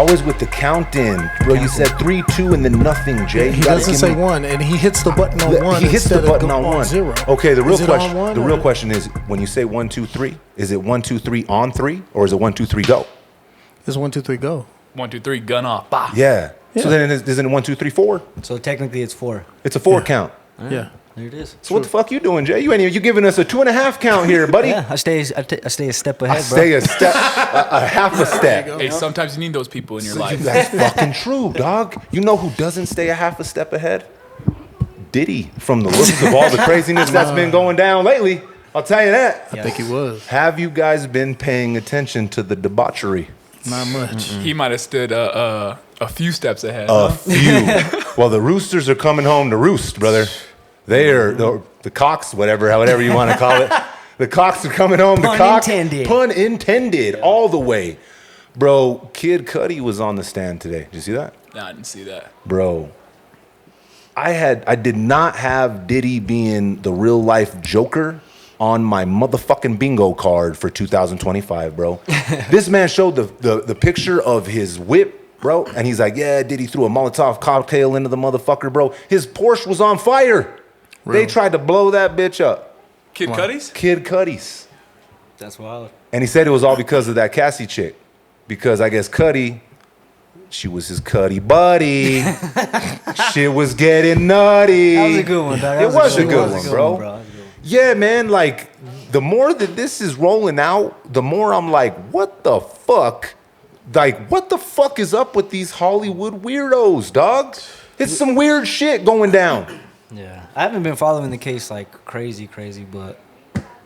Always with the count in. Bro, you said 3, 2, and then nothing, Jay. He doesn't say 1, and he hits the button on 1. He hits the button on 1. 0. Okay, the real question is, when you say 1, 2, 3, is it 1, 2, 3 on 3, or is it 1, 2, 3 go? It's 1, 2, 3 go. 1, 2, 3 gun off. Bah. Yeah. So then isn't it 1, 2, 3, 4? So technically it's 4. It's a 4 count. Yeah. There it is. So what the fuck you doing, Jay? You giving us a 2.5 count here, buddy? Yeah, I stay a step ahead, bro. Stay a step, a half a step. Hey, sometimes you need those people in your life. That's fucking true, dog. You know who doesn't stay a half a step ahead? Diddy, from the looks of all the craziness that's been going down lately. I'll tell you that. I think he was. Have you guys been paying attention to the debauchery? Not much. He might have stood a few steps ahead. Few. Well, the roosters are coming home to roost, brother. They are the cocks, whatever you want to call it. The cocks are coming home. Pun intended, all the way, bro. Kid Cudi was on the stand today. Did you see that? No, I didn't see that, bro. I did not have Diddy being the real life Joker on my motherfucking bingo card for 2025, bro. This man showed the picture of his whip, bro, and he's like, yeah, Diddy threw a Molotov cocktail into the motherfucker, bro. His Porsche was on fire. Really? They tried to blow that bitch up. Kid Cudi's? Kid Cudi's. That's wild. And he said it was all because of that Cassie chick. Because I guess Cudi, she was his Cudi buddy. Shit was getting nutty. That was a good one, dog. It was a good one, bro. Yeah, man, like, the more that this is rolling out, the more I'm like, what the fuck? Like, what the fuck is up with these Hollywood weirdos, dog? It's some weird shit going down. Yeah. I haven't been following the case like crazy, but...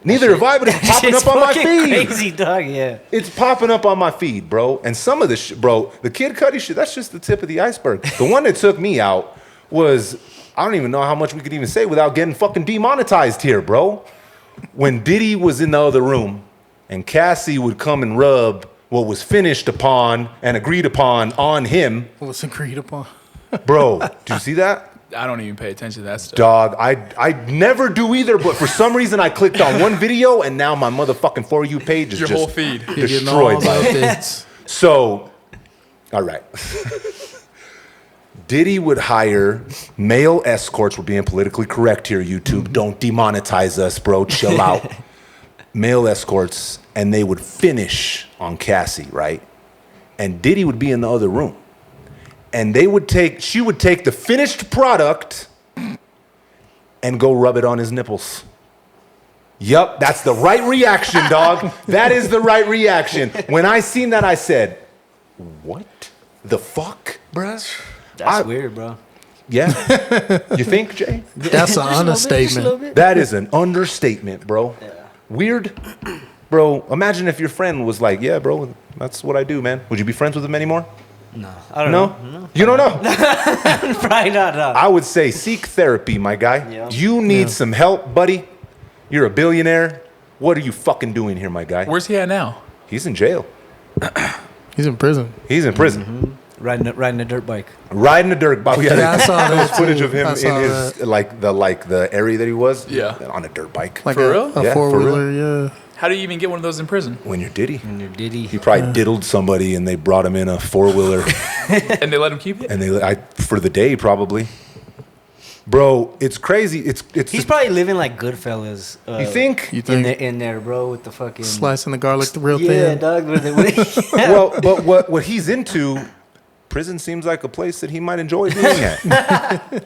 Neither have I, but it's popping up on my feed. Crazy, dog, yeah. It's popping up on my feed, bro. And some of the shit, bro, the Kid Cudi shit, that's just the tip of the iceberg. The one that took me out was, I don't even know how much we could even say without getting fucking demonetized here, bro. When Diddy was in the other room and Cassie would come and rub what was finished upon and agreed upon on him. What was agreed upon? Bro, do you see that? I don't even pay attention to that stuff. Dog, I never do either, but for some reason I clicked on one video and now my motherfucking For You page is your just whole feed destroyed by it. So, all right. Diddy would hire male escorts. We're being politically correct here, YouTube. Don't demonetize us, bro. Chill out. Male escorts, and they would finish on Cassie, right? And Diddy would be in the other room. And she would take the finished product and go rub it on his nipples. Yup, that's the right reaction, dog. That is the right reaction. When I seen that, I said, what the fuck, bruh? That's weird, bro. Yeah. You think, Jay? That's an understatement. That is an understatement, bro. Yeah. Weird. Bro, imagine if your friend was like, yeah, bro, that's what I do, man. Would you be friends with him anymore? No, I don't know. No? You don't know? Probably not. I would say seek therapy, my guy. Yeah. You need some help, buddy. You're a billionaire. What are you fucking doing here, my guy? Where's he at now? He's in jail. He's in prison. He's in prison. Mm-hmm. Riding a dirt bike. Riding a dirt bike. Yeah, I saw that footage of him in his the area that he was. Yeah. On a dirt bike. Like for real? A four-wheeler, yeah. How do you even get one of those in prison? When you're Diddy. He probably diddled somebody and they brought him in a four-wheeler. And they let him keep it? And for the day, probably. Bro, it's crazy. He's probably living like Goodfellas. You think? In there, bro, with the fucking... Slicing the garlic the real thin. Yeah, dog. Well, but what he's into, prison seems like a place that he might enjoy being at.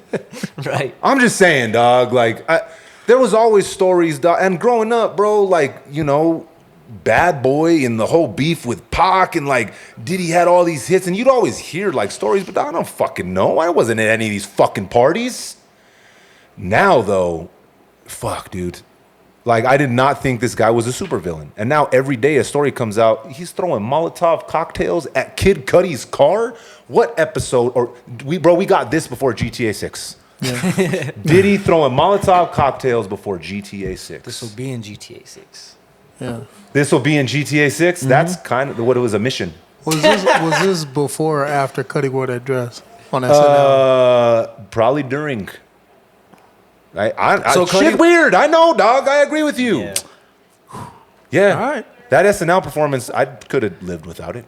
Right. I'm just saying, dog, like... There was always stories, dog, and growing up, bro, like, you know, Bad Boy and the whole beef with Pac and, like, Diddy had all these hits, and you'd always hear, like, stories, but I don't fucking know. I wasn't at any of these fucking parties. Now, though, fuck, dude. Like, I did not think this guy was a supervillain. And now every day a story comes out, he's throwing Molotov cocktails at Kid Cudi's car? What episode? We got this before GTA 6. Yeah. Diddy throwing Molotov cocktails before GTA 6. This will be in GTA 6. Yeah. This will be in GTA 6? Mm-hmm. That's kind of what it was, a mission. Was this before or after Cudi wore that dress on SNL? Probably during. So shit weird. I know, dog. I agree with you. Yeah. All right. That SNL performance, I could have lived without it.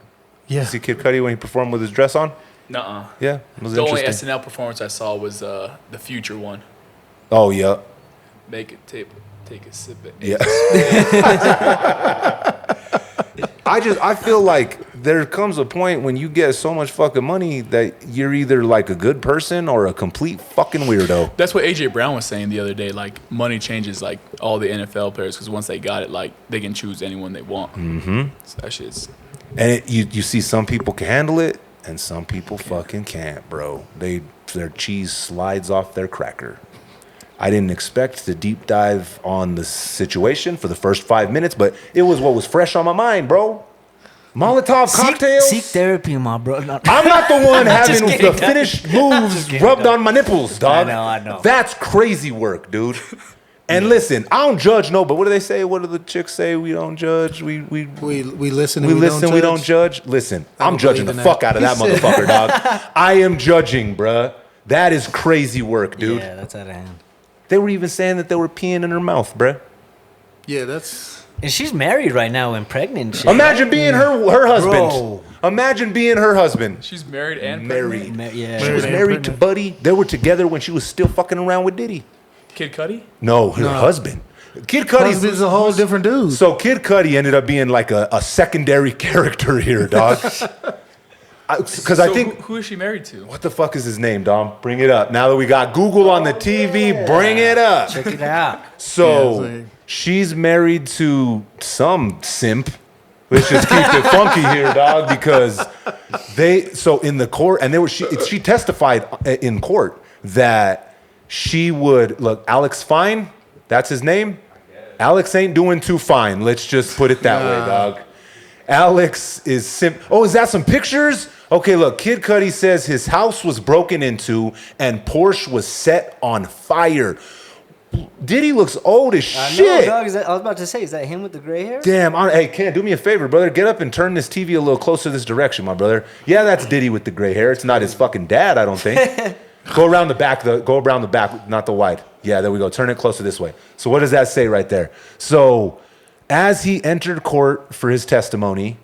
Yeah. See Kid Cudi when he performed with his dress on? Nuh-uh. Yeah, it was The only interesting. SNL performance I saw was the Future one. Oh, yeah. Make it take a sip of Yeah. I feel like there comes a point when you get so much fucking money that you're either like a good person or a complete fucking weirdo. That's what AJ Brown was saying the other day. Like, money changes like all the NFL players because once they got it, like they can choose anyone they want. Mm-hmm. So that shit's. And you see some people can handle it and some people fucking can't, bro. Their cheese slides off their cracker. I didn't expect to deep dive on the situation for the first 5 minutes, but it was what was fresh on my mind, bro. Molotov cocktails. Seek therapy, my bro. I'm not the one having Just kidding, the finished moves rubbed on my nipples, dog. I know. That's crazy work, dude. And listen, I don't judge, no, but what do they say? What do the chicks say? We don't judge. We listen. we listen, we don't judge. Listen, I'm judging the fuck out of that motherfucker, dog. I am judging, bruh. That is crazy work, dude. Yeah, that's out of hand. They were even saying that they were peeing in her mouth, bruh. Yeah, that's. And she's married right now and pregnant. And shit, Imagine right? being her husband. Bro. Imagine being her husband. She's married and Married. Yeah. She was married to Buddy. They were together when she was still fucking around with Diddy. Kid Cudi? No, her husband. Kid Cudi's Husband's a whole different dude. So Kid Cudi ended up being like a secondary character here, dog. Because I think who is she married to? what the fuck is his name, Dom? Bring it up. Now that we got Google on the TV, bring it up. Check it out. So Yeah, it's like- she's married to some simp. Let's just keep it funky here, dog, because in the court, and she testified in court that she would look. Alex Fine, that's his name. Alex ain't doing too fine. Let's just put it that way, dog. Alex is simp. Oh, is that some pictures? Okay, look, Kid Cudi says his house was broken into and Porsche was set on fire. Diddy looks old as I know, shit. dog. I was about to say, is that him with the gray hair? Damn, hey, Ken, do me a favor, brother. Get up and turn this TV a little closer this direction, my brother. Yeah, that's Diddy with the gray hair. It's not his fucking dad, I don't think. Go around the back, not the wide. Yeah, there we go. Turn it closer this way. So what does that say right there? So as he entered court for his testimony,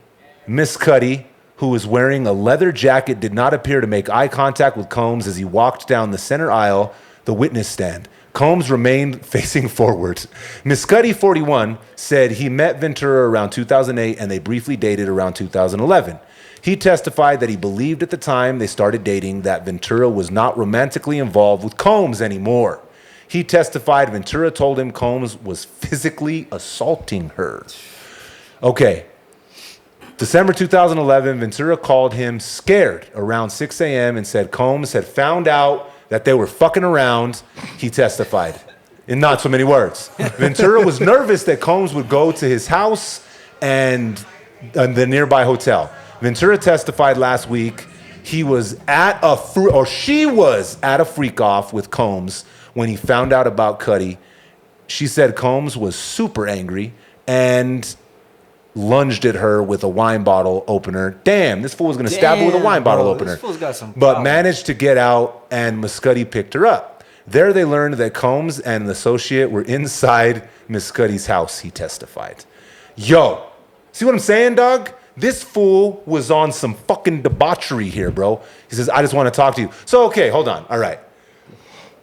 Miss Cudi, who was wearing a leather jacket, did not appear to make eye contact with Combs as he walked down the center aisle, the witness stand. Combs remained facing forward. Miss Cudi, 41, said he met Ventura around 2008 and they briefly dated around 2011. He testified that he believed at the time they started dating that Ventura was not romantically involved with Combs anymore. He testified Ventura told him Combs was physically assaulting her. Okay. December 2011, Ventura called him scared around 6 a.m. and said Combs had found out that they were fucking around. He testified in not so many words. Ventura was nervous that Combs would go to his house and the nearby hotel. Ventura testified last week she was at a freak off with Combs when he found out about Cudi. She said Combs was super angry and lunged at her with a wine bottle opener. Damn, this fool was going to stab her with a wine bottle opener. This fool's got some but power. managed to get out, and Miss Cudi picked her up. There they learned that Combs and an associate were inside Miss Cudi's house, he testified. Yo, see what I'm saying, dog? This fool was on some fucking debauchery here, bro. He says, I just want to talk to you. So, okay, hold on. All right.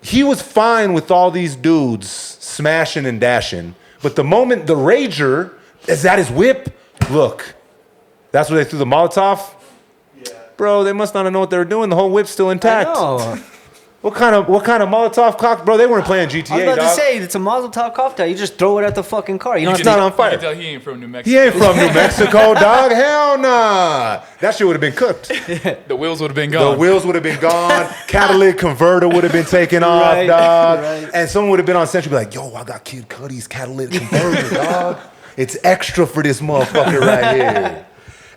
He was fine with all these dudes smashing and dashing, but the moment the rager is at his whip, look, that's where they threw the Molotov? Yeah. Bro, they must not have known what they were doing. The whole whip's still intact. I know. What kind of Molotov cock? Bro, they weren't playing GTA, I was about dog. to say, it's a Molotov cocktail. You just throw it at the fucking car. You don't have It's not on You fire. can tell he ain't from New Mexico. He ain't from New Mexico, dog. Hell nah. That shit would have been cooked. The wheels would have been The gone. wheels would have been gone. Catalytic converter would have been taken off, Right, dog. right. And someone would have been on Central be like, yo, I got Kid Cudi's catalytic converter, dog. It's extra for this motherfucker right here.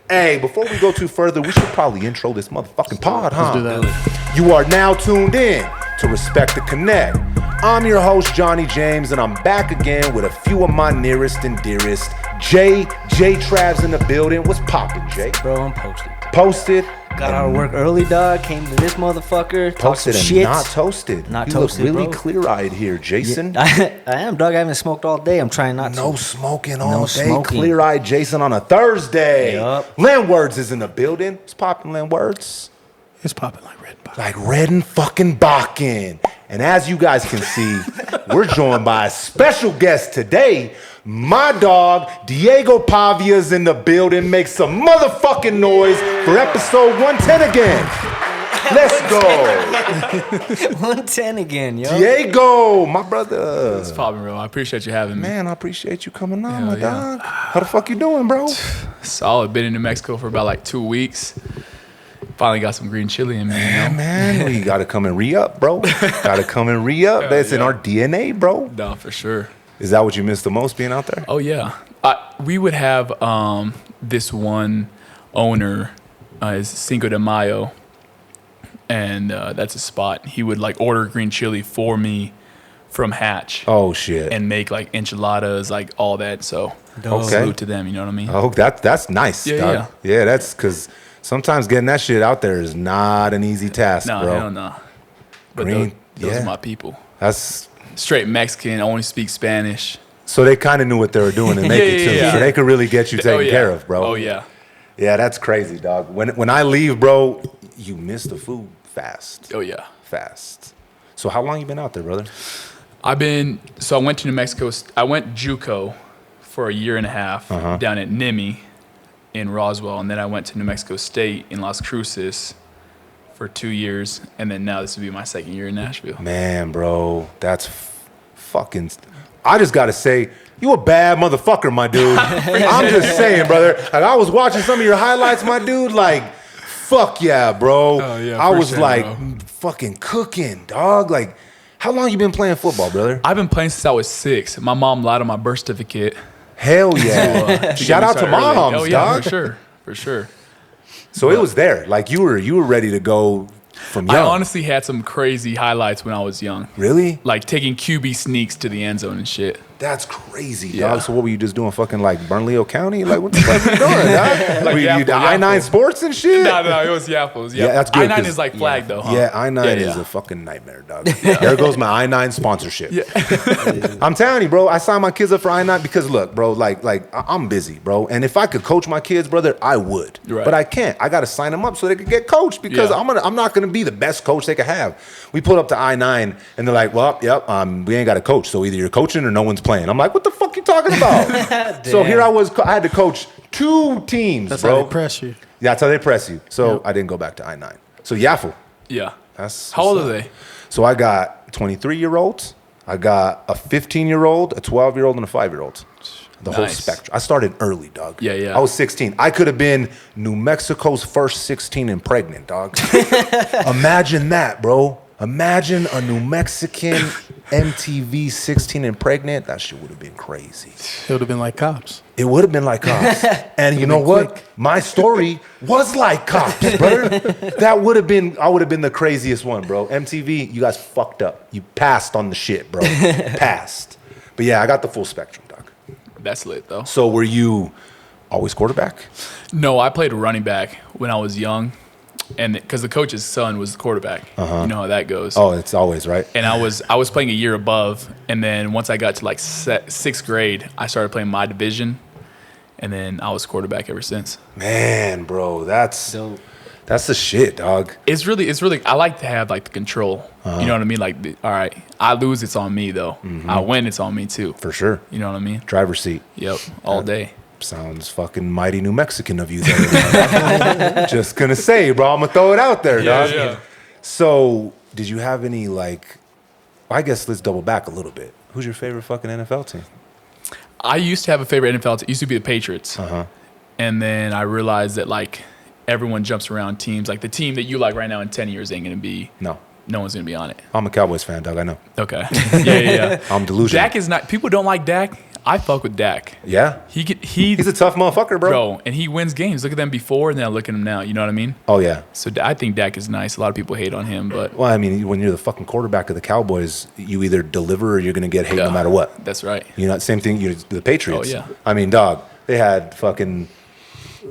Hey, before we go too further, we should probably intro this motherfucking pod, huh? Let's do that. You are now tuned in to Respect the Connect. I'm your host, Johnny James, and I'm back again with a few of my nearest and dearest. J Trav's in the building. What's poppin', Jay? Bro, I'm posted. Posted. Got out of work early, dog. Came to this motherfucker. Talked some Toasted and shit. not toasted. Not you toasted, look really bro. clear-eyed here, Jason. I am, dog. I haven't smoked all day. I'm trying not to. No smoking all No day. smoking. Clear-eyed Jason on a Thursday. Yup. Landwords is in the building. It's popping, Landwords. It's popping like red box. Like red and fucking Bakken. And as you guys can see, we're joined by a special guest today. My dog, Diego Pavia's in the building. Make some motherfucking noise for episode 110 again. Let's go. 110 again, yo. Diego, my brother. It's popping, bro. I appreciate you having me. Man, I appreciate you coming on, Hell my yeah. dog. How the fuck you doing, bro? Solid. Been in New Mexico for about like 2 weeks. Finally got some green chili in me. Yeah, man, we gotta come and re-up, bro. Gotta come and re-up. Hell That's in yeah. our DNA, bro. No, for sure. Is that what you miss the most being out there? Oh yeah, we would have this one owner, is Cinco de Mayo, and that's a spot. He would like order green chili for me from Hatch Oh shit. and make like enchiladas, like all that. So Okay. salute to them. You know what I mean? Oh, that's nice. Yeah, dog. Yeah, that's because sometimes getting that shit out there is not an easy task, No, bro. hell no. But Green, those yeah. are my people. That's Straight Mexican, only speak Spanish. so they kind of knew what they were doing and make it too. Yeah. So they could really get you taken Oh, yeah. care of, bro. Oh yeah. Yeah, that's crazy, dog. When I leave, bro, you miss the food fast. Oh yeah. Fast. So how long you been out there, brother? I went to New Mexico. I went JUCO for a year and a half down at NIMI in Roswell. And then I went to New Mexico State in Las Cruces for 2 years. And then now this will be my second year in Nashville. Man, bro, that's fucking. I just gotta say, you a bad motherfucker, my dude. I'm just saying, brother. Like I was watching some of your highlights, my dude. Like, fuck yeah, bro. Oh, yeah, I was appreciate it, like, bro. fucking cooking, dog. Like, how long you been playing football, brother? I've been playing since I was 6. My mom lied on my birth certificate. Hell yeah. To Shout get me out to started early. moms, Oh yeah, dog. for sure. For sure. So it was there. Like you were ready to go from young. I honestly had some crazy highlights when I was young. Really? Like taking QB sneaks to the end zone and shit. That's crazy, Yeah. dog. So what were you just doing? Fucking like Bernalillo County? Like what the fuck you doing, dog? Like Were you Yapple, I-9 Yapple. sports and shit? No, it was Yapple. It was Yapple. Yeah, that's good, I-9 'cause- is like flag though, huh? Yeah, I-9 is yeah. a fucking nightmare, dog. There goes my I-9 sponsorship. I'm telling you, bro, I signed my kids up for I-9 because look, bro, like I'm busy, bro. And if I could coach my kids, brother, I would. Right. But I can't. I got to sign them up so they could get coached because Yeah. I'm not going to be the best coach they could have. We pulled up to I-9 and they're like, well, yep, we ain't got a coach. So either you're coaching or no one's playing. I'm like, what the fuck you talking about? So here I was, I had to coach 2 teams, That's bro. how they press you. Yeah, that's how they press you. So I didn't go back to I-9. So Yaffle. Yeah. That's How old what's are up. they? So I got 23-year-olds. I got a 15-year-old, a 12-year-old, and a 5-year-old. The whole Nice. spectrum. I started early, dog. Yeah, yeah. I was 16. I could have been New Mexico's first 16 and pregnant, dog. Imagine that, bro. Imagine a New Mexican MTV 16 and pregnant. That shit would have been crazy. It would have been like cops. It would have been like Cops. And you know what? quick. My story was like Cops, brother. That would have been, I would have been the craziest one, bro. MTV, you guys fucked up. You passed on the shit, bro. Passed. But yeah, I got the full spectrum, dog. That's lit though. So were you always quarterback? No, I played running back when I was young, and because the coach's son was the quarterback. You know how that goes. Oh, it's always, right? And I was playing a year above, and then once I got to like 6th grade, I started playing my division, and then I was quarterback ever since. Man, bro, that's Dope. the shit, dog. It's really I like to have like the control. You know what I mean? Like, all right, I lose, it's on me though. I win, it's on me too. For sure. You know what I mean? Driver's seat. Yep, all day. Sounds fucking mighty New Mexican of you there. Just gonna say, bro, I'm gonna throw it out there, Yeah, dog. yeah. So, did you have any like? I guess let's double back a little bit. Who's your favorite fucking NFL team? I used to have a favorite NFL team. It used to be the Patriots. And then I realized that like everyone jumps around teams. Like the team that you like right now in 10 years ain't gonna be. No, No one's gonna be on it. I'm a Cowboys fan, dog. I know. Okay. Yeah. I'm delusional. Dak is not. People don't like Dak. I fuck with Dak. Yeah, he's a tough motherfucker, bro. bro, and he wins games. Look at them before, and then I look at him now. You know what I mean? Oh yeah. So I think Dak is nice. A lot of people hate on him, but Well, I mean, when you're the fucking quarterback of the Cowboys, you either deliver or you're gonna get hate no matter what. That's right. You know, same thing. The Patriots. Oh, yeah. I mean, dog. They had fucking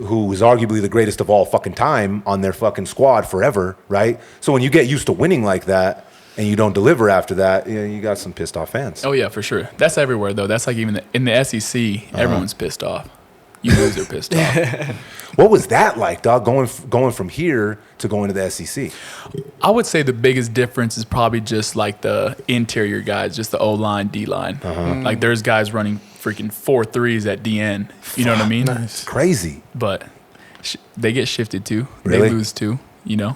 who is arguably the greatest of all fucking time on their fucking squad forever, right? So when you get used to winning like that and you don't deliver after that, you got some pissed off fans. Oh yeah, for sure. That's everywhere though. That's like even in the SEC, everyone's pissed off. You lose, they're pissed off. What was that like, dog? Going from here to going to the SEC? I would say the biggest difference is probably just like the interior guys, just the O line, D line. Like there's guys running freaking 4 3s at DN. You know what I mean? Nice. Crazy. But they get shifted too. Really? They lose too. You know.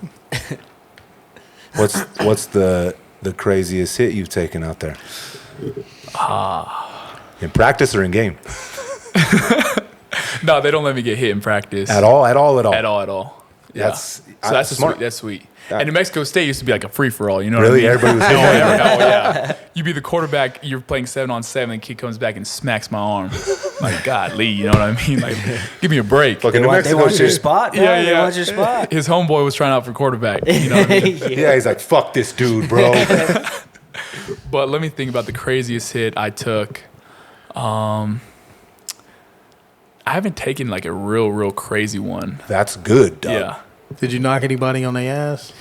What's the craziest hit you've taken out there? In practice or in game? No, they don't let me get hit in practice. At all? Yeah. That's smart. That's sweet. And New Mexico State used to be like a free for all. You know Really? what I mean? Everybody was Yeah. You be the quarterback. You're playing 7-on-7. And the kid comes back and smacks my arm. Like, golly, you know what I mean? Like, give me a break. Fucking They New want Mexico your shit. spot, bro. Yeah, They yeah. want your spot. His homeboy was trying out for quarterback. You know what I mean? Yeah, he's like, fuck this dude, bro. But let me think about the craziest hit I took. I haven't taken like a real crazy one. That's good, dog. Yeah. Did you knock anybody on their ass?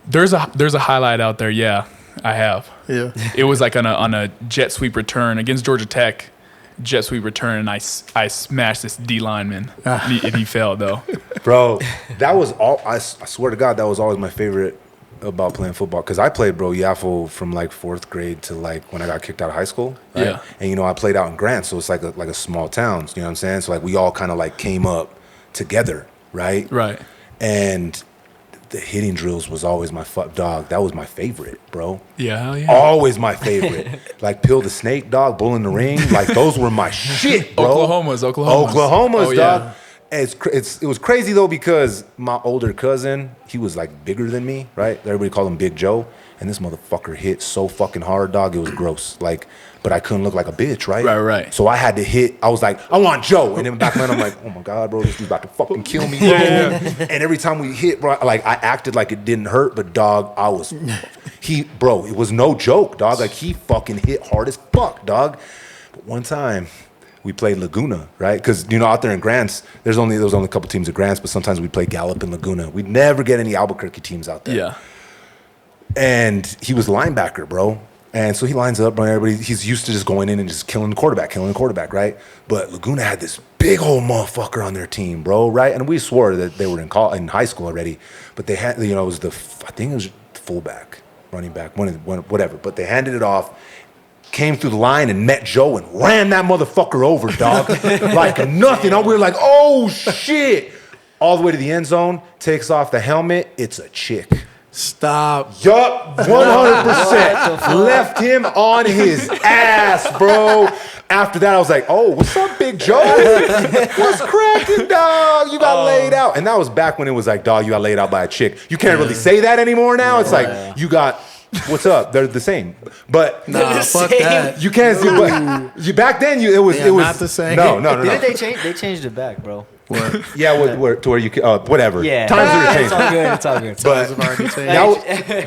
There's a highlight out there. Yeah, I have. Yeah. It was like on a jet sweep return against Georgia Tech. Jet sweep return, and I smashed this D lineman, and he fell though. Bro, that was all. I swear to God, that was always my favorite about playing football. Because I played, bro, Yaffle from like 4th grade to like when I got kicked out of high school. Right? Yeah. And, I played out in Grant, so it's like a small town. You know what I'm saying? So like we all kind of like came up together, right? Right. And the hitting drills was always my dog. That was my favorite, bro. Yeah, hell yeah. Always my favorite. Like Peel the Snake, dog, Bull in the Ring. Like those were my shit, bro. Oklahoma's, Oklahoma's, oh, dog. Yeah. And it was crazy though because my older cousin, he was like bigger than me, right? Everybody called him Big Joe, and this motherfucker hit so fucking hard, dog. It was gross. Like, but I couldn't look like a bitch, right? Right. So I had to hit. I was like, I want Joe, and in the back of my mind, I'm like, oh my God, bro, this dude's about to fucking kill me, bro. And every time we hit, bro, like I acted like it didn't hurt, but dog, bro, it was no joke, dog. Like he fucking hit hard as fuck, dog. But one time, we played Laguna, right? Because, out there in Grants, there was only a couple teams at Grants, but sometimes we play Gallup and Laguna. We'd never get any Albuquerque teams out there. Yeah. And he was a linebacker, bro. And so he lines up, bro. He's used to just going in and just killing the quarterback, right? But Laguna had this big old motherfucker on their team, bro, right? And we swore that they were in high school already. But they had, it was I think it was fullback, running back, whatever. But they handed it off. Came through the line and met Joe and ran that motherfucker over, dog. Like nothing. We were like, oh, shit. All the way to the end zone, takes off the helmet. It's a chick. Stop. Yup, 100%. Left him on his ass, bro. After that, I was like, oh, what's up, Big Joe? What's cracking, dog? You got laid out. And that was back when it was like, dog, you got laid out by a chick. You can't really say that anymore now. It's like, you got... What's up? They're the same, but Nah, fuck that. you can't see. But you back then, it was not the same. No. Didn't they change? They changed it back, bro. Yeah, to where you whatever. Yeah, times are changing. It's all good. But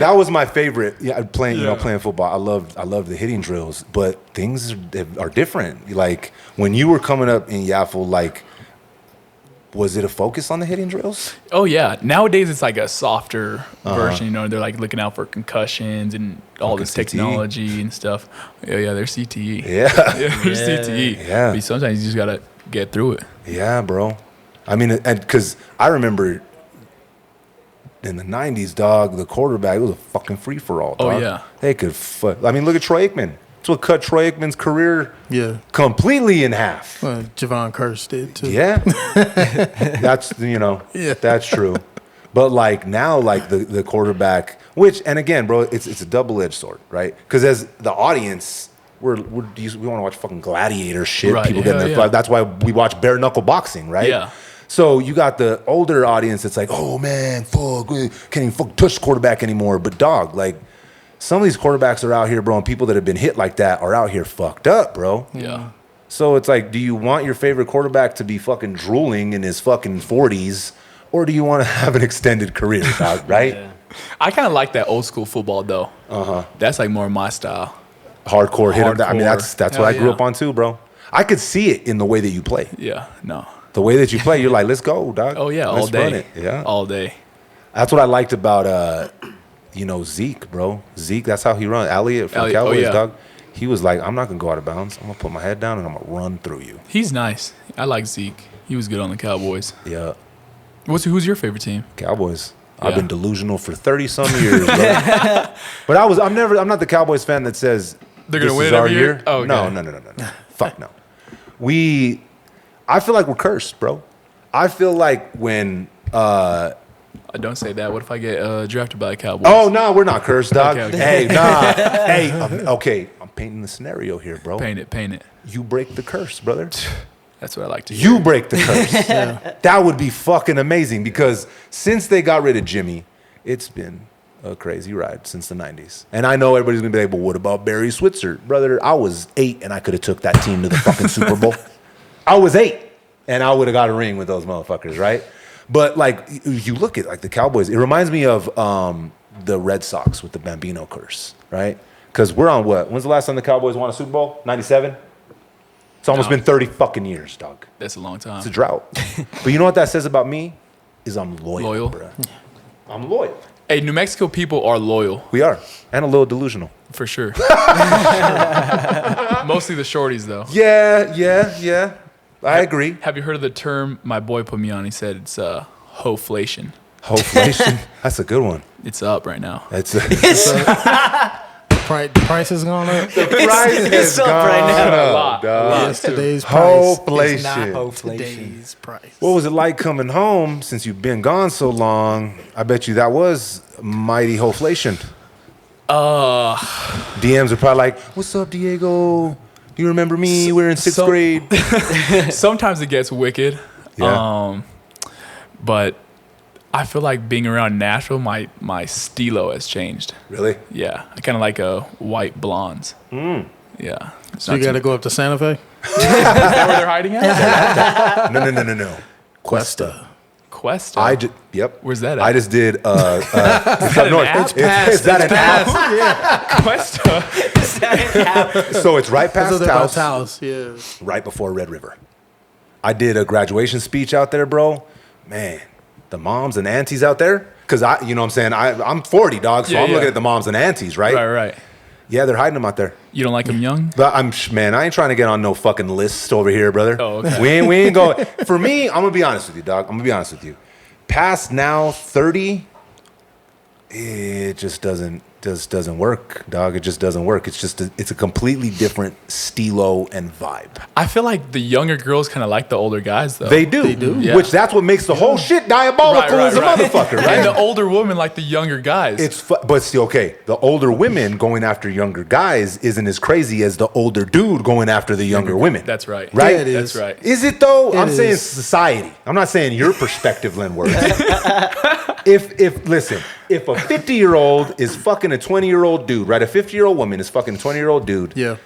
that was my favorite. Yeah, playing football. I loved the hitting drills, but things are different. Like when you were coming up in Yaffle, like. Was it a focus on the hitting drills? Oh yeah. Nowadays it's like a softer version. They're like looking out for concussions and all this technology and stuff. Yeah, they're CTE. Yeah, They're CTE. Yeah. But sometimes you just gotta get through it. Yeah, bro. I mean, and because I remember in the 90s, dog, the quarterback, it was a fucking free for all. Oh yeah. They could. I mean, look at Troy Aikman. That's what cut Troy Aikman's career completely in half. Well, Javon Curse did too. Yeah. That's, that's true. But like now, like the quarterback, and again, bro, it's a double-edged sword, right? Because as the audience, we want to watch fucking gladiator shit. Right. People getting their fight. That's why we watch bare knuckle boxing, right? Yeah. So you got the older audience that's like, oh man, fuck, we can't even fuck touch the quarterback anymore. But dog, like, some of these quarterbacks are out here, bro, and people that have been hit like that are out here fucked up, bro. Yeah. So it's like, do you want your favorite quarterback to be fucking drooling in his fucking 40s, or do you want to have an extended career, dog, right? Yeah. I kind of like that old school football though. That's like more my style. Hardcore hitter. I mean, that's what I grew yeah. up on too, bro. I could see it in the way that you play. Yeah. No. The way that you play, you're like, let's go, dog. Oh yeah, all Let's run day. it. Yeah, all day. that's what I liked about Zeke, bro. Zeke, that's how he runs. Elliott from Elliott, oh, Cowboys, yeah. dog. He was like, I'm not gonna go out of bounds. I'm gonna put my head down and I'm gonna run through you. He's nice. I like Zeke. He was good on the Cowboys. Yeah, Who's your favorite team? Cowboys. I've Yeah. been delusional for 30 some years, bro. But I'm not the Cowboys fan that says They're gonna this win is it our every year? Oh, okay. No. Fuck no. I feel like we're cursed, bro. I feel like when Don't say that. What if I get drafted by the Cowboys? oh no, we're not cursed, dog. Okay. Hey, nah. Hey, okay. I'm painting the scenario here, bro. Paint it. You break the curse, brother. That's what I like to hear. You break the curse. That would be fucking amazing because since they got rid of Jimmy, it's been a crazy ride since the 90s. And I know everybody's going to be like, but what about Barry Switzer? Brother, I was 8 and I could have took that team to the fucking Super Bowl. I was 8 and I would have got a ring with those motherfuckers, right? But like you look at like the Cowboys, it reminds me of the Red Sox with the Bambino curse, right? Because we're on what? When's the last time the Cowboys won a Super Bowl? 97? It's almost been 30 fucking years, dog. That's a long time. It's a drought. But you know what that says about me? Is I'm loyal, bro. I'm loyal. Hey, New Mexico people are loyal. We are. And a little delusional. For sure. Mostly the shorties, though. Yeah. I agree. Have you heard of the term my boy put me on? He said it's Hoeflation. Hoeflation. That's a good one. It's up right now. It's Price has gone up. the price it's up right now. A lot. Yesterday's price is not Hoeflation. today's price. What was it like coming home since you've been gone so long? I bet you that was mighty Hoeflation. DMs are probably like, what's up, Diego? Do you remember me? We're in sixth grade. Sometimes it gets wicked. Yeah. But I feel like being around Nashville, my stilo has changed. Really? Yeah. I kind of like white blondes. Yeah. So you got to go up to Santa Fe? Is that where they're hiding at? No. Cuesta. Cuesta. Yep. Where's that at? I just did. It's up an north. app? Is that an app? Cuesta. So it's right past Taos, Taos, yeah. right before Red River. I did a graduation speech out there, bro. Man, the moms and aunties out there, because you know what I'm saying? I'm 40, dog, so Yeah, I'm yeah. looking at the moms and aunties, right? Right. Yeah, they're hiding them out there. You don't like them young? But man, I ain't trying to get on no fucking list over here, brother. Oh, okay. We ain't going. For me, I'm gonna be honest with you, dog. I'm gonna be honest with you. Past now 30, it just doesn't work, dog. It just doesn't work. It's a completely different stilo and vibe. I feel like the younger girls kind of like the older guys, though. They do. Yeah. Which that's what makes the whole shit diabolical as a motherfucker, right? And the older women like the younger guys. But still, okay, the older women going after younger guys isn't as crazy as the older dude going after the younger women. That's right. Right? Yeah, it is. That's right. Is it though? I'm is. saying society. I'm not saying your perspective, Len Worth. If a 50-year-old is fucking a 20-year-old dude, right? A 50-year-old woman is fucking a 20-year-old dude. Yeah.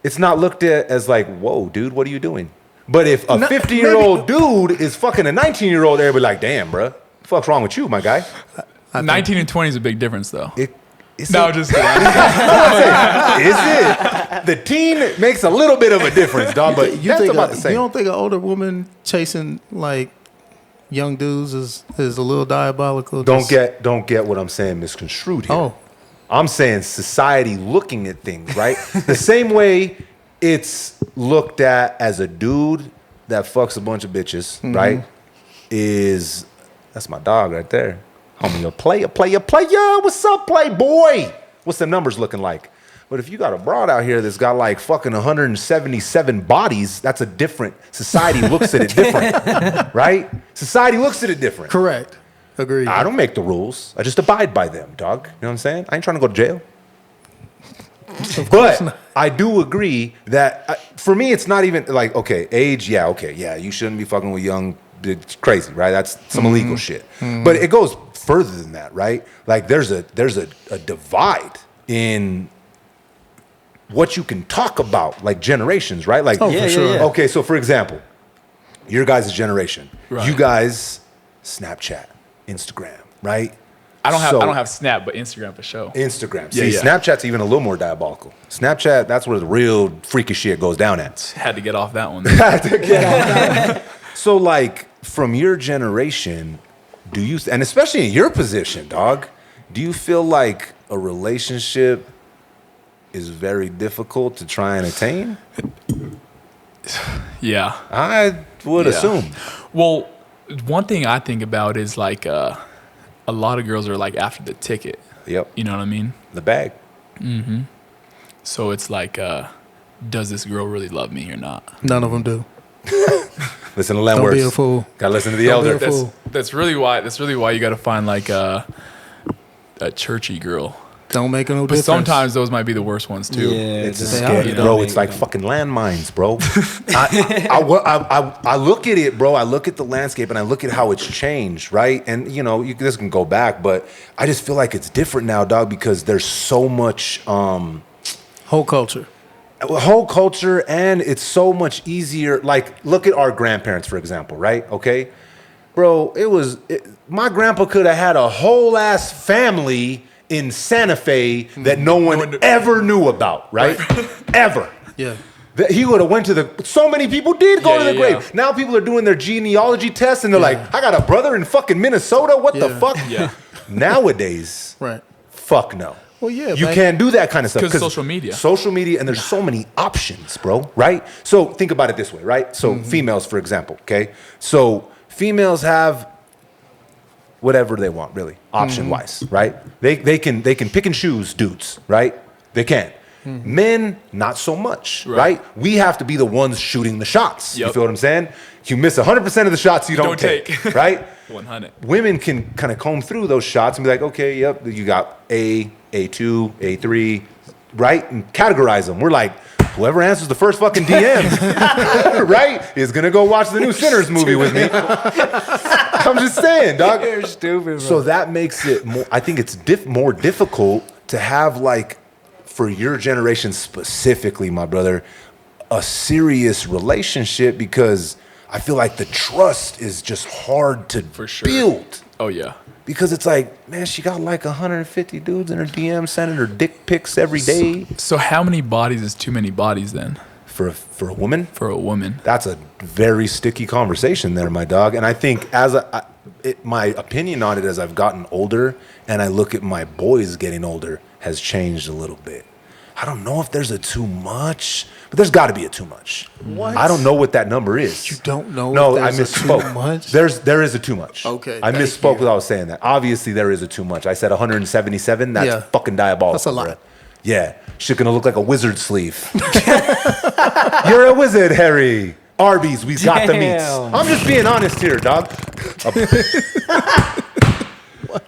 It's not looked at as like, whoa, dude, what are you doing? But if a 50-year-old dude is fucking a 19-year-old, everybody like, damn, bro, what the fuck's wrong with you, my guy? 19 and 20 is a big difference, though. Is No, it? just kidding. Is it? The teen makes a little bit of a difference, dog, but that's about the You same. don't think an older woman chasing like young dudes is a little diabolical? Don't get what I'm saying misconstrued here. Oh. I'm saying society looking at things, right? The same way it's looked at as a dude that fucks a bunch of bitches, right? That's my dog right there. Homie, a player. What's up, playboy? What's the numbers looking like? But if you got a broad out here that's got like fucking 177 bodies, that's a different, society looks at it different, right? Society looks at it different. Correct. Agreed. I don't make the rules. I just abide by them, dog. You know what I'm saying? I ain't trying to go to jail. But I do agree that for me, it's not even like, okay, age, yeah, you shouldn't be fucking with young. It's crazy, right? That's some illegal shit. But it goes further than that, right? Like there's a divide in what you can talk about, like generations, right? Like, for sure. Yeah. Okay, so for example, your guys' generation, Right. you guys, Snapchat, Instagram, right? I don't have Snap, but Instagram for sure. Instagram. Yeah, See, yeah. Snapchat's even a little more diabolical. Snapchat, that's where the real freaky shit goes down at. Had to get off that one. So, like, from your generation, do you, and especially in your position, dog, do you feel like a relationship is very difficult to try and attain? Yeah. I would assume. Well, one thing I think about is like a lot of girls are like after the ticket. Yep. You know what I mean? The bag. So it's like, does this girl really love me or not? None of them do. Listen to Len Don't words. be a fool. Gotta listen to the Don't be elder. a fool. That's really why you got to find like a churchy girl. Don't make no But difference. sometimes those might be the worst ones too. It's They scary, are. bro. It's like fucking landmines, bro. I look at it, bro. I look at the landscape and I look at how it's changed, right? And you know, this can go back, but I just feel like it's different now, dog, because there's so much whole culture. And it's so much easier. Like, look at our grandparents, for example, right? Okay, bro. My grandpa could have had a whole ass family in Santa Fe that no one ever knew about, right? Ever. Yeah. That he would have went to so many people did go to the grave. Yeah. Now people are doing their genealogy tests and they're like, I got a brother in fucking Minnesota. What the fuck? Yeah. Nowadays, Right. fuck no. Well, yeah. You can't do that kind of stuff. 'Cause social media. Social media, and there's so many options, bro, right? So think about it this way, right? So females, for example, okay? So females have whatever they want, really, option-wise, right? They can pick and choose dudes, right? They can. Men, not so much, right? We have to be the ones shooting the shots. You Yep. feel what I'm saying? You miss 100% of the shots you don't take, right? 100. Women can kind of comb through those shots and be like, okay, yep, you got A2, A3, right? And categorize them. We're like, whoever answers the first fucking DM, right, is going to go watch the new Sinners movie with me. I'm just saying, dog. You're stupid, bro. So that makes it more, I think it's more difficult to have, like, for your generation specifically, my brother, a serious relationship, because I feel like the trust is just hard to build. Oh yeah. Because it's like, man, she got like 150 dudes in her DM sending her dick pics every day. So how many bodies is too many bodies then For a woman? for a woman? That's a very sticky conversation there, my dog. And I think my opinion on it as I've gotten older and I look at my boys getting older has changed a little bit. I don't know if there's a too much, but there's got to be a too much. What? I don't know what that number is. You don't know No, if I there's a misspoke. too much? There is a too much. Okay, I thank misspoke you. when I was saying that. Obviously, there is a too much. I said 177. That's Yeah. fucking diabolical. That's a lot. bro. Yeah. Shit gonna look like a wizard sleeve. You're a wizard, Harry. Arby's, we got the meats. Damn. I'm just being honest here, dog.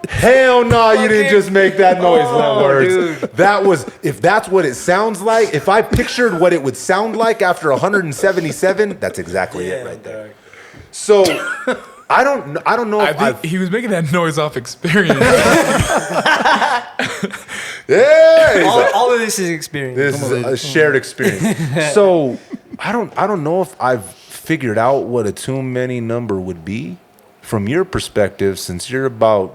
Hell no, you didn't just make that noise, words. dude. That was, if that's what it sounds like, if I pictured what it would sound like after 177, that's exactly it right there. So I don't know I if think he was making that noise off experience. yeah, all of this is experience. this is a shared experience. So I don't know if I've figured out what a too many number would be from your perspective, since you're about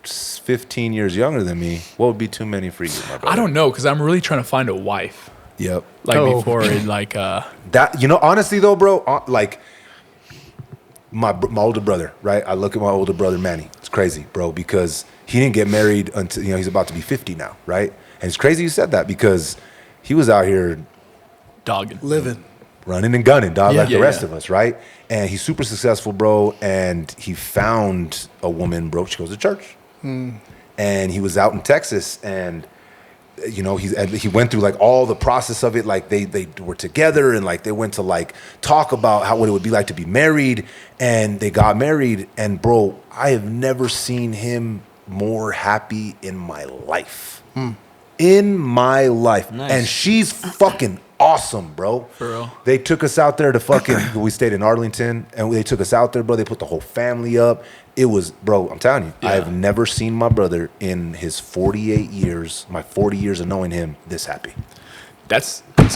15 years younger than me. What would be too many for you, my brother? I don't know, because I'm really trying to find a wife. Yep. Like Oh. before it, like That, you know, honestly though, bro, like my older brother, right? I look at my older brother, Manny. It's crazy, bro, because he didn't get married until, he's about to be 50 now, right? And it's crazy you said that, because he was out here dogging. Living. running and gunning, dog, like Yeah, the rest yeah. of us, right? And he's super successful, bro. And he found a woman, bro. She goes to church, and he was out in Texas, and he went through like all the process of it. Like they were together, and like they went to like talk about what it would be like to be married, and they got married. And bro, I have never seen him more happy in my life. In my life. Nice. And she's fucking awesome, bro. For real? They took us out there to fucking, we stayed in Arlington, and they took us out there, bro. They put the whole family up. It was, bro, I'm telling you, Yeah. I've never seen my brother in his 48 years, my 40 years of knowing him, this happy.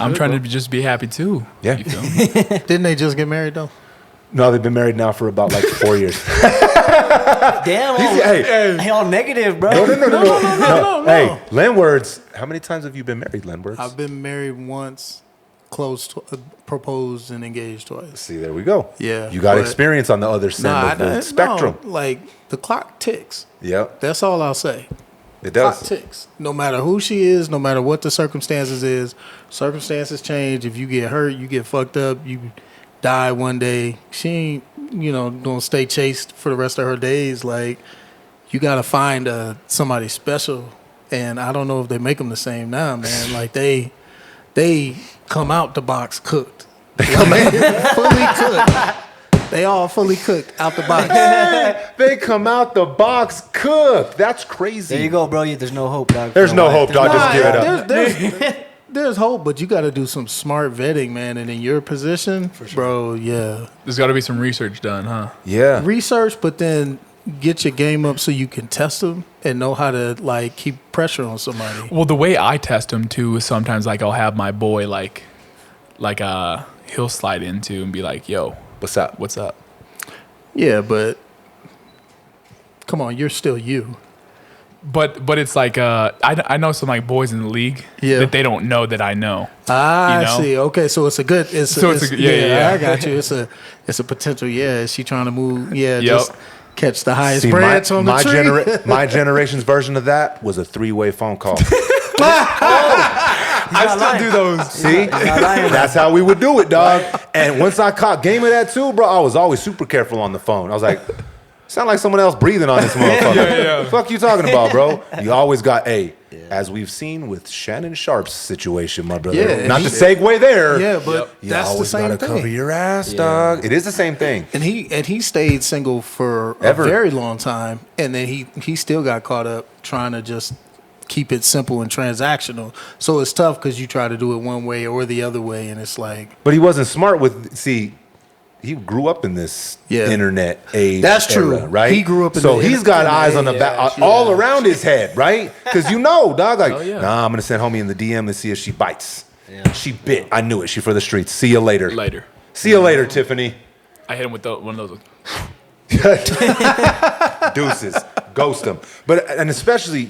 I'm trying to just be happy too. Yeah. You feel me? Didn't they just get married though? No, they've been married now for about like 4 years. Damn. Hey. All negative, bro. No. Hey, Len Words, how many times have you been married, Len Words? I've been married once, proposed and engaged twice. See, there we go. Yeah, You got but- experience on the other side of the spectrum. No, like the clock ticks. Yep, That's all I'll say. it Clock does. ticks. No matter who she is, no matter what the circumstances is, circumstances change. If you get hurt, you get fucked up, you die one day. She ain't, gonna stay chaste for the rest of her days. Like, you gotta find somebody special. And I don't know if they make them the same now, man. Like they come out the box cooked. They come in fully cooked. They all fully cooked out the box. They come out the box cooked. That's crazy. There you go, bro. There's no hope, dog. There's no hope, dog. Just give it up. There's hope, but you got to do some smart vetting, man. And in your position, bro, yeah. There's got to be some research done, huh? Yeah. Research, but then get your game up so you can test them and know how to like keep pressure on somebody. Well, the way I test them too is sometimes like I'll have my boy he'll slide into and be like, "Yo, What's up? what's up?" Yeah, but come on, you're still you. But it's like I know some like boys in the league that they don't know that I know. I You know? see. Okay, so it's a good. It's a good- yeah. I got you. It's a potential. Yeah, is she trying to move? Yeah, Yep. just catch the highest See, branch on the tree. my generation's version of that was a 3-way phone call. I still do those. See? That's how we would do it, dog. And once I caught game of that too, bro, I was always super careful on the phone. I was like, sound like someone else breathing on this motherfucker. Yeah. Fuck you talking about, bro? You always got as we've seen with Shannon Sharp's situation, my brother. Yeah, Not to segue there. Yeah, but You that's the always same gotta cover thing. your ass, dog. It is the same thing. And he stayed single for Ever. a very long time, and then he still got caught up trying to just keep it simple and transactional. So it's tough because you try to do it one way or the other way, and it's like But he wasn't smart with. See, he grew up in this internet age. That's true. era, right? He grew up in so the he's got internet eyes on the age, back, yeah. all around his head, right? Because dog, like, Oh, yeah. nah, I'm gonna send homie in the DM to see if she bites. She bit. I knew it. She for the streets. See you later. Later. See you later, Tiffany. I hit him with one of those. Deuces. Ghost him. And especially,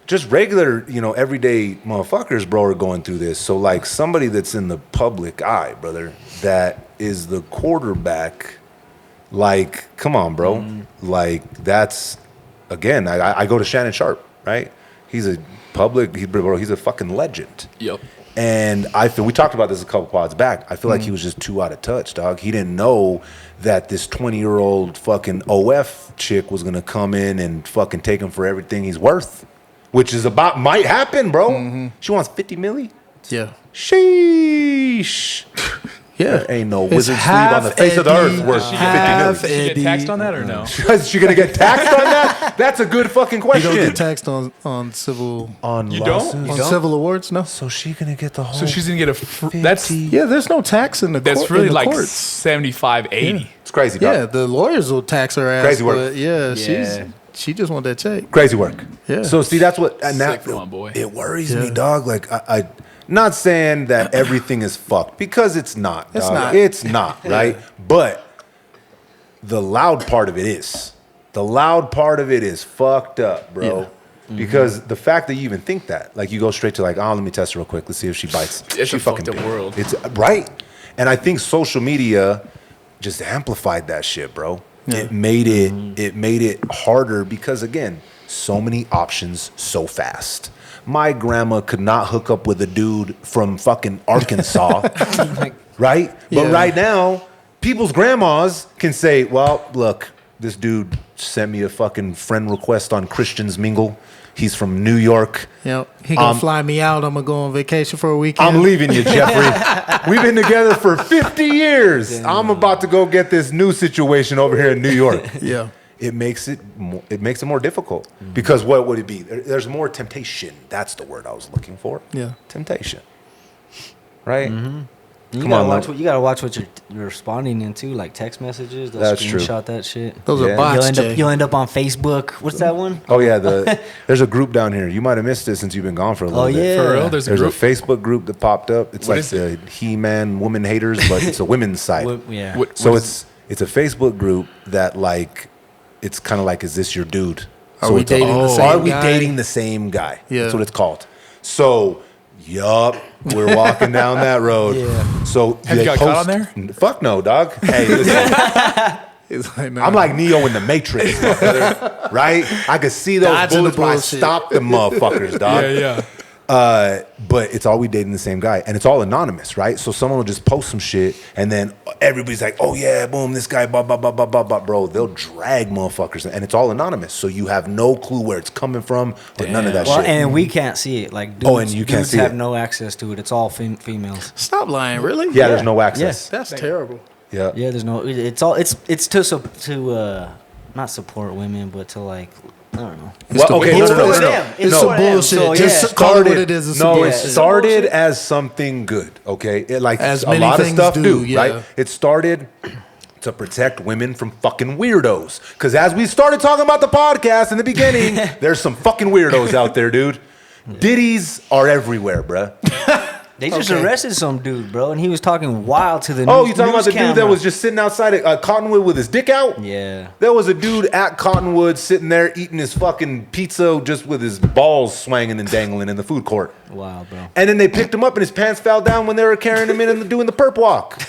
just regular, everyday motherfuckers, bro, are going through this. So, like, somebody that's in the public eye, brother, that is the quarterback, like, come on, bro. Like, that's, again, I go to Shannon Sharp, right? He's a he's a fucking legend. Yep. And I feel, we talked about this a couple pods back. I feel like he was just too out of touch, dog. He didn't know that this 20-year-old fucking OF chick was going to come in and fucking take him for everything he's worth. Which is might happen, bro. She wants 50 milli. yeah. Sheesh. Yeah. There ain't no It's wizard sleeve half on the face of the Eddie, earth worth 50 half milli. Did you Eddie. get taxed on that or no? Is she gonna get taxed on that? That's a good fucking You question. don't get taxed on civil on You don't? lawsuits? on civil awards. No. So she gonna get the whole. So she's gonna get that's Yeah, there's no tax in the that's court, really in the like courts. 75, 80. It's crazy, dog. Yeah, the lawyers will tax her ass. Crazy work. But yeah, she just want that check. Crazy work. Yeah. So see, that's what. And Sick that for my boy. it worries Yeah. me, dog. Like I not saying that everything is fucked because it's not. It's dog. not. It's not, right? But the loud part of it is. The loud part of it is fucked up, bro. Yeah. Because the fact that you even think that, like, you go straight to like, oh, let me test her real quick. Let's see if she bites. It's she a fucked up bit. world. It's right, and I think social media just amplified that shit, bro. Yeah. It made it harder because, again, so many options so fast. My grandma could not hook up with a dude from fucking Arkansas, right? But Yeah. right now, people's grandmas can say, well, look, this dude sent me a fucking friend request on Christians Mingle. He's from New York. He gonna fly me out. I'm gonna go on vacation for a weekend. I'm leaving you, Jeffrey. We've been together for 50 years. I'm about to go get this new situation over here in New York. Yeah. It makes it more difficult because what would it be? There's more temptation. That's the word I was looking for. Yeah. Temptation. Right? You Come gotta on, watch Lou. what you're responding into, like text messages. They'll That's true. screenshot that shit. Those Yeah. are bots, Jay. You'll end up on Facebook. What's that one? Oh yeah, there's a group down here. You might have missed it since you've been gone for a little Oh, bit. yeah. For real, there's a There's a group. Facebook group that popped up. It's What like is the He-Man woman haters, but it's a women's site. Yeah. So it's a Facebook group that, like, it's kind of like, is this your dude? Are So we it's a- dating the same Are we guy? dating the same guy? Yeah. That's what it's called. So Yup, we're walking down that road. Yeah. So Have you got caught on there? Fuck no, dog. Hey, listen. It's like, I'm like Neo in the Matrix, motherfucker, right? I could see those Dodging the bullets, but I bullshit. stopped the motherfuckers, dog. Yeah. But it's all we dating the same guy, and it's all anonymous, right? So someone will just post some shit, and then everybody's like, "Oh yeah, boom, this guy, blah blah blah blah blah blah." Bro, they'll drag motherfuckers, and it's all anonymous, so you have no clue where it's coming from or none of that Well, shit. and we can't see it. Like, dudes, and you can't dudes see have it. no access to it. It's all females. Stop lying, really? Yeah, there's no access. That's terrible. Yeah. Yeah, there's no. It's all. It's to not support women, but to like, I don't know. Well, okay, It's no. for them. It's It's for some them. bullshit. So, Just yeah. call it what it is. It's some No, it bullshit. started as something good. Okay, it, like As a many lot of things stuff do, yeah. right? It started to protect women from fucking weirdos. Because as we started talking about the podcast in the beginning, there's some fucking weirdos out there, dude. Diddies are everywhere, bruh. They just Okay. arrested some dude, bro, and he was talking wild to the Oh, news, you talking about the news dude that camera. was just sitting outside of Cottonwood with his dick out? Yeah. There was a dude at Cottonwood sitting there eating his fucking pizza just with his balls swanging and dangling in the food court. Wow, bro. And then they picked him up and his pants fell down when they were carrying him in and doing the perp walk.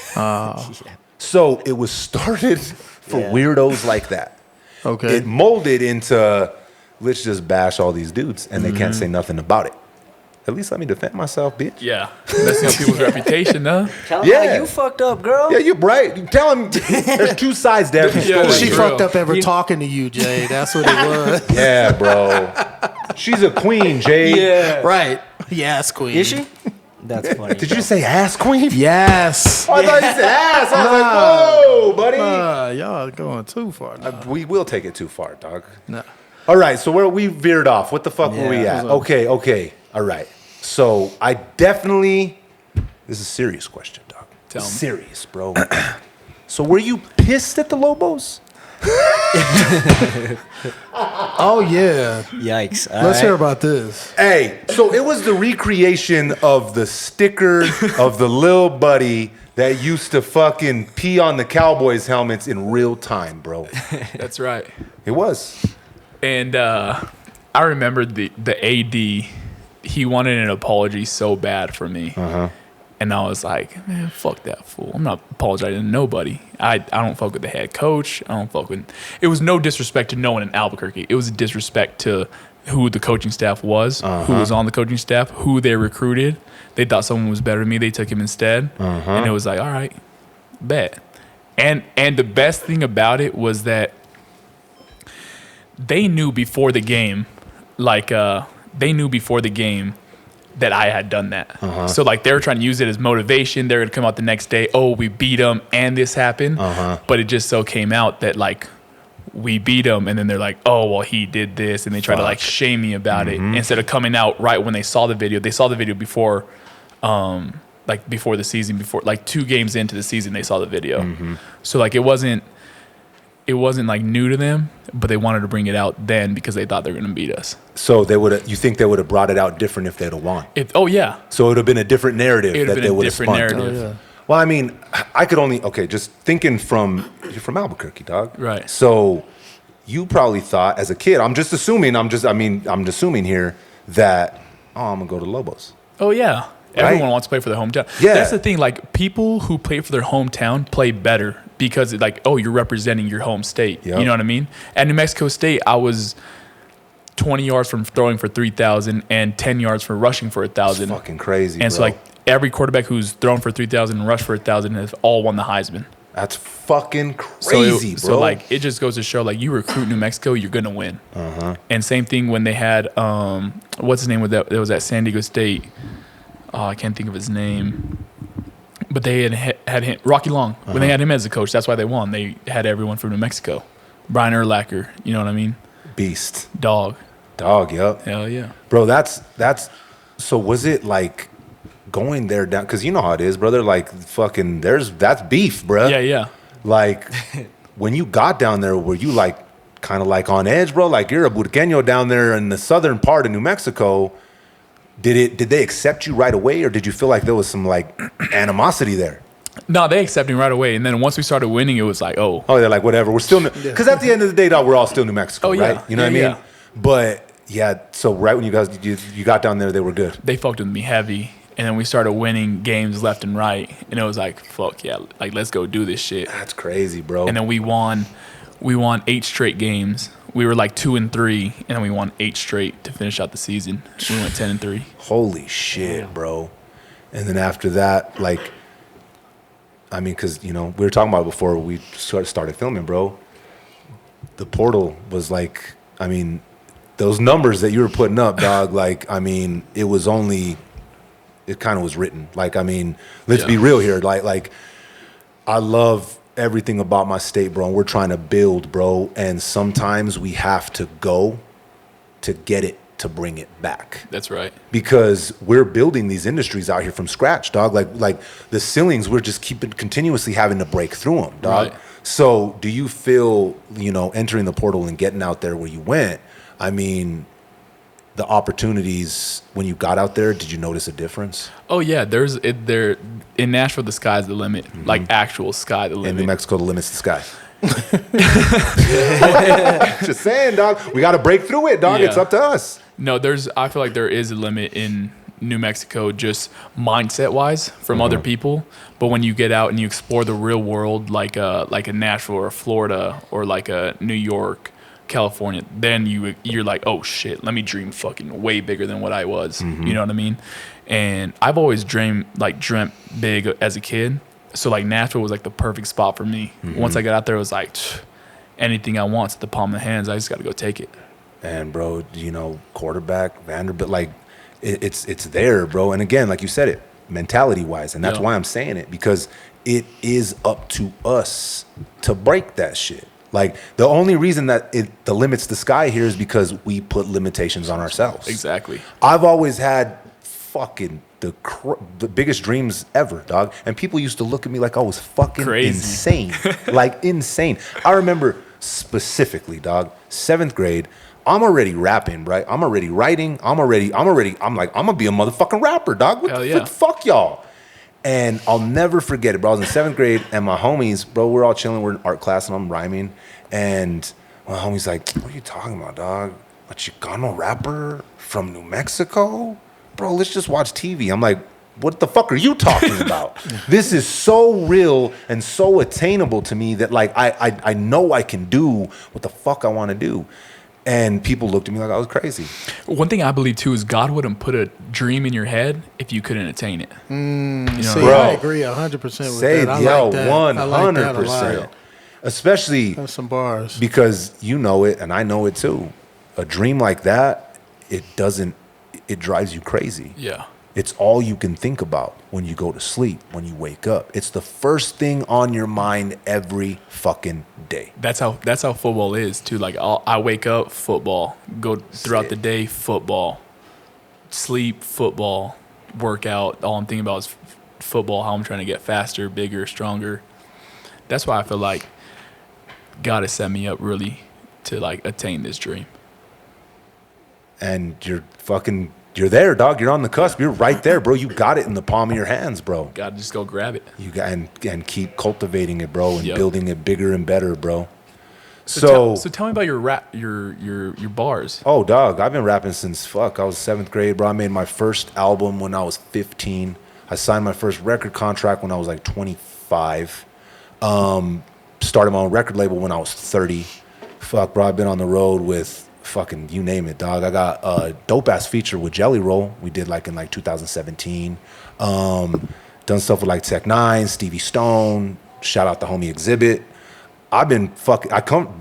So it was started for Yeah. weirdos like that. Okay. It molded into let's just bash all these dudes and they can't say nothing about it. At least let me defend myself, bitch. Yeah. Messing up people's reputation, huh? Tell him Yeah. how you fucked up, girl. Yeah, you're right. You tell him there's two sides to every Yeah, story. She For fucked real. up ever talking to you, Jay. That's what it was. Yeah, bro. She's a queen, Jay. Yeah. Right. Yes, queen. Is she? That's funny. Did you just say ass queen? Yes. Oh, I thought you said ass. I was like, whoa, buddy. Y'all going too far now. We will take it too far, dog. No. All right, so where we veered off. What the fuck were we Yeah. at? Okay. All right. So I definitely, this is a serious question, dog. Tell me. Serious, bro. So were you pissed at the Lobos? Oh, yeah. Yikes. Let's hear about this. Hey, so it was the recreation of the sticker of the little buddy that used to fucking pee on the Cowboys helmets in real time, bro. That's right. It was. And I remember the AD, he wanted an apology so bad for me. And I was like, man, fuck that fool. I'm not apologizing to nobody. I don't fuck with the head coach. I don't fuck with... It was no disrespect to no one in Albuquerque. It was a disrespect to who the coaching staff was, who was on the coaching staff, who they recruited. They thought someone was better than me. They took him instead. And it was like, all right, bet. And the best thing about it was that they knew before the game, that I had done that. So like they were trying to use it as motivation. They're gonna come out the next day, oh, we beat them and this happened. But it just so came out that like we beat them and then they're like, oh, well, he did this, and they try to like shame me about it instead of coming out right when they saw the video. They saw the video before before the season, before like 2 games into the season they saw the video. So like it wasn't like new to them, but they wanted to bring it out then because they thought they were going to beat us. So you think they would have brought it out different if they'd have won? Oh yeah, So it would have been a different narrative it would that have they been a would have different spun. narrative. Oh, yeah. Well, I mean, I could only just thinking you're from Albuquerque, dog. Right. So you probably thought as a kid, I'm assuming here that I'm gonna go to Lobos. Oh yeah, everyone wants to play for their hometown. Yeah. That's the thing. Like people who play for their hometown play better because like, oh, you're representing your home state. Yep. You know what I mean? At New Mexico State, I was 20 yards from throwing for 3,000 and 10 yards from rushing for 1,000. Fucking crazy. And bro. so like every quarterback who's thrown for 3,000 and rushed for 1,000 has all won the Heisman. that's fucking So crazy, bro. So like it just goes to show like you recruit New Mexico, you're gonna win. And same thing when they had what's his name with that? It was at San Diego State. Oh, I can't think of his name. But they had him, Rocky Long. When they had him as a coach, that's why they won. They had everyone from New Mexico. Brian Urlacher, you know what I mean? Beast, Dog. yep. Hell yeah. Bro, that's. So was it like going there down? Because you know how it is, brother. Like fucking, that's beef, bro. Yeah. Like, when you got down there, were you like kind of like on edge, bro? Like you're a Burqueño down there in the southern part of New Mexico. Did they accept you right away, or did you feel like there was some like animosity there? No, they accepted me right away. And then once we started winning, it was like, oh. Oh, they're like, whatever. We're still because at the end of the day, dog, we're all still New Mexico, Oh, yeah. right? You know what I mean? Yeah. But Yeah. So right when you got down there, they were good. They fucked with me heavy. And then we started winning games left and right. And it was like, fuck yeah, like let's go do this shit. That's crazy, bro. And then we won 8 straight games. We were like 2-3, and then we won 8 straight to finish out the season. We went 10-3. Holy shit, bro. And then after that, like, I mean, because, you know, we were talking about it before we started filming, bro. The portal was like, I mean, those numbers that you were putting up, dog, like, I mean, it was only, it kind of was written. Like, I mean, let's be real here. Like, I love everything about my state, bro, and we're trying to build, bro, and sometimes we have to go to get it to bring it back. That's right. Because we're building these industries out here from scratch, dog. Like the ceilings, we're just continuously having to break through them, dog. Right. So do you feel, you know, entering the portal and getting out there where you went, I mean, the opportunities when you got out there, did you notice a difference? Oh yeah, there in Nashville the sky's the limit. Like actual sky the limit. In New Mexico, the limit's the sky. Just saying, dog. We got to break through it, dog. Yeah. It's up to us. No, I feel like there is a limit in New Mexico, just mindset wise from other people. But when you get out and you explore the real world, like a Nashville or a Florida or like a New York, California, then you're like, oh shit, let me dream fucking way bigger than what I was. You know what I mean? And I've always dreamt big as a kid. So like Nashville was like the perfect spot for me. Once I got out there, it was like anything I want at the palm of the hands. I just got to go take it. And bro, you know, quarterback, Vanderbilt, like it's there, bro. And again, like you said it, mentality wise, and that's why I'm saying it, because it is up to us to break that shit. Like the only reason that the limit's the sky here is because we put limitations on ourselves. Exactly. I've always had fucking the biggest dreams ever, dog. And people used to look at me like I was fucking crazy. Insane. Like insane. I remember specifically, dog, 7th grade, I'm already rapping, right? I'm already writing. I'm like, I'm gonna be a motherfucking rapper, dog. What the fuck, y'all? And I'll never forget it, bro. I was in 7th grade, and my homies, bro, we're all chilling. We're in art class, and I'm rhyming. And my homie's like, what are you talking about, dog? A Chicano rapper from New Mexico? Bro, let's just watch TV. I'm like, what the fuck are you talking about? This is so real and so attainable to me that, like, I know I can do what the fuck I want to do. And people looked at me like I was crazy. One thing I believe too is God wouldn't put a dream in your head if you couldn't attain it. You know, See, bro, I agree 100% with that. I like that. 100%. Especially that's some bars. Because you know it and I know it too. A dream like that, it drives you crazy. Yeah. It's all you can think about when you go to sleep, when you wake up. It's the first thing on your mind every fucking day. That's how football is too. Like I wake up, football. Go throughout the day, football. Sleep, football. Workout. All I'm thinking about is football. How I'm trying to get faster, bigger, stronger. That's why I feel like God has set me up really to like attain this dream. And you're there, dog. You're on the cusp. You're right there, bro. You got it in the palm of your hands, bro. Gotta just go grab it. You got and keep cultivating it, bro, and building it bigger and better, bro. So tell me about your rap, your bars. Oh, dog, I've been rapping since I was 7th grade, bro. I made my first album when I was 15. I signed my first record contract when I was like 25. Started my own record label when I was 30. Fuck, bro, I've been on the road with fucking you name it, dog. I got a dope ass feature with Jelly Roll. We did like in like 2017. Done stuff with like Tech 9, Stevie Stone. Shout out the homie Exhibit. I've been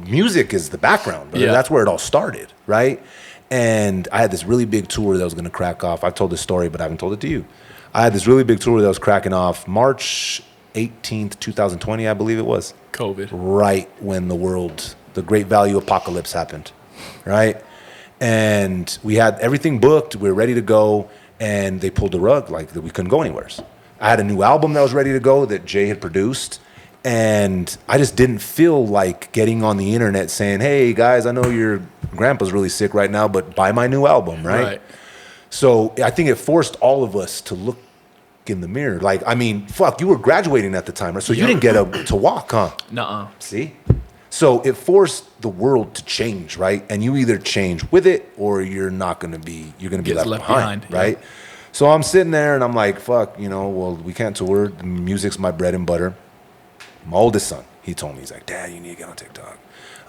music is the background, brother. That's where it all started, right? And I had this really big tour that was gonna crack off. I've told this story, but I haven't told it to you. I had this really big tour that was cracking off March 18th, 2020, I believe it was. COVID. Right when the Great Value Apocalypse happened. Right? And we had everything booked. We were ready to go. And they pulled the rug, like that we couldn't go anywhere. I had a new album that was ready to go that Jay had produced. And I just didn't feel like getting on the internet saying, hey, guys, I know your grandpa's really sick right now, but buy my new album, right? So I think it forced all of us to look in the mirror. Like, I mean, fuck, you were graduating at the time, right? So you didn't get to walk, huh? Nuh-uh. See? So it forced the world to change, right? And you either change with it or you're going to be left behind, right? Yeah. So I'm sitting there and I'm like, fuck, well, we can't tour. The music's my bread and butter. My oldest son, he told me, he's like, Dad, you need to get on TikTok.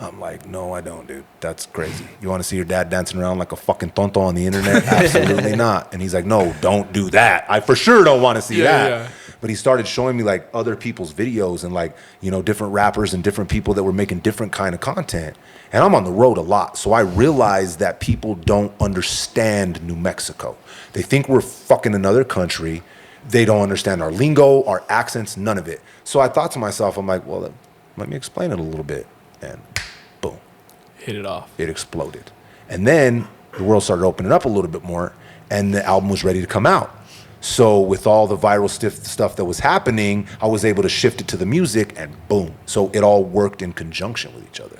I'm like, no, I don't, dude. That's crazy. You want to see your dad dancing around like a fucking tonto on the internet? Absolutely not. And he's like, no, don't do that. I for sure don't want to see that. Yeah. But he started showing me like other people's videos and like, different rappers and different people that were making different kind of content. And I'm on the road a lot. So I realized that people don't understand New Mexico. They think we're fucking another country. They don't understand our lingo, our accents, none of it. So I thought to myself, I'm like, well, let me explain it a little bit. And boom. Hit it off. It exploded. And then the world started opening up a little bit more and the album was ready to come out. So with all the viral stuff that was happening, I was able to shift it to the music and boom. So it all worked in conjunction with each other.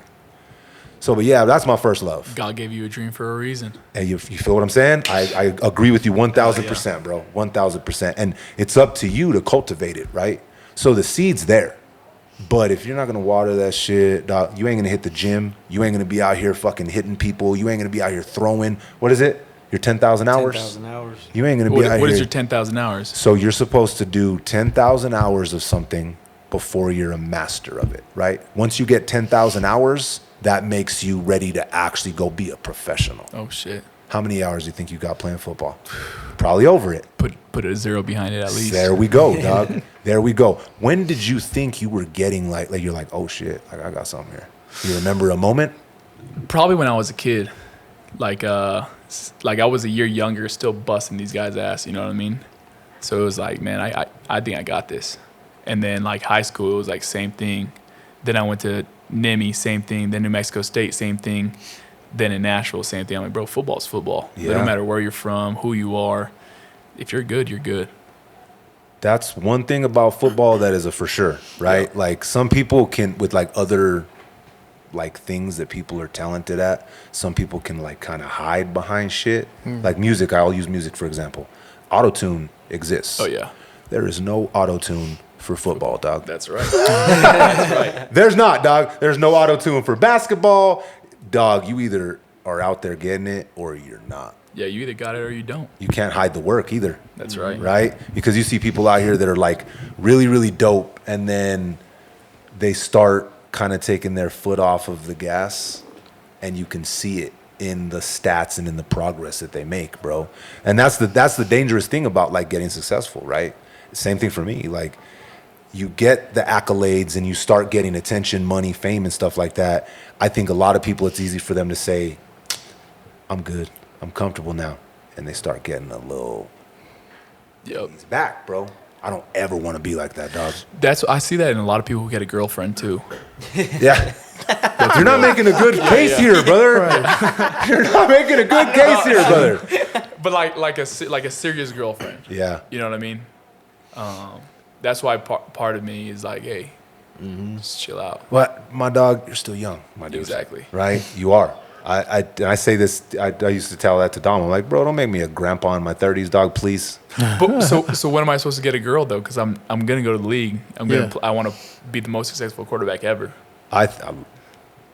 So, but yeah, that's my first love. God gave you a dream for a reason. And you feel what I'm saying? I agree with you 1,000%, bro. 1,000%. And it's up to you to cultivate it, right? So the seed's there. But if you're not going to water that shit, dog, you ain't going to hit the gym. You ain't going to be out here fucking hitting people. You ain't going to be out here throwing. What is it? Your 10,000 hours? 10,000 hours. You ain't going to be out here. What is your 10,000 hours? So you're supposed to do 10,000 hours of something before you're a master of it, right? Once you get 10,000 hours, that makes you ready to actually go be a professional. Oh, shit. How many hours do you think you got playing football? Probably over it. Put a zero behind it at least. There we go, dog. There we go. When did you think you were getting like you're like, oh shit, I got something here? You remember a moment? Probably when I was a kid. Like I was a year younger, still busting these guys' ass, you know what I mean? So it was like, man, I think I got this. And then like high school, it was like same thing. Then I went to NIMI, same thing. Then New Mexico State, same thing. Then in Nashville, same thing. I'm like, bro, football's football. Yeah. It don't matter where you're from, who you are. If you're good, you're good. That's one thing about football that is a for sure, right? Yeah. Like some people can, with like other like things that people are talented at, some people can like kind of hide behind shit. Like music, I'll use music for example. Auto-tune exists. Oh yeah. There is no auto-tune for football, dog. That's right. That's right. There's not, dog. There's no auto-tune for basketball. Dog, you either are out there getting it or you're not. Yeah, you either got it or you don't. You can't hide the work either. That's right. Right? Because you see people out here that are like really, really dope and then they start kind of taking their foot off of the gas and you can see it in the stats and in the progress that they make, bro. And that's the dangerous thing about like getting successful, right? Same thing for me. Like you get the accolades and you start getting attention, money, fame and stuff like that. I think a lot of people, it's easy for them to say, I'm good. I'm comfortable now. And they start getting a little ease back, bro. I don't ever want to be like that, dog. I see that in a lot of people who get a girlfriend too. Yeah. You're not making a good case here, brother. Right. You're not making a good case here, brother. But like a serious girlfriend. Yeah. You know what I mean? That's why part of me is like, hey, just chill out. But my dog, you're still young, my dude. Exactly. Right? You are. I say this. I used to tell that to Dom. I'm like, bro, don't make me a grandpa in my 30s, dog, please. But, so when am I supposed to get a girl though? Because I'm gonna go to the league. I want to be the most successful quarterback ever. I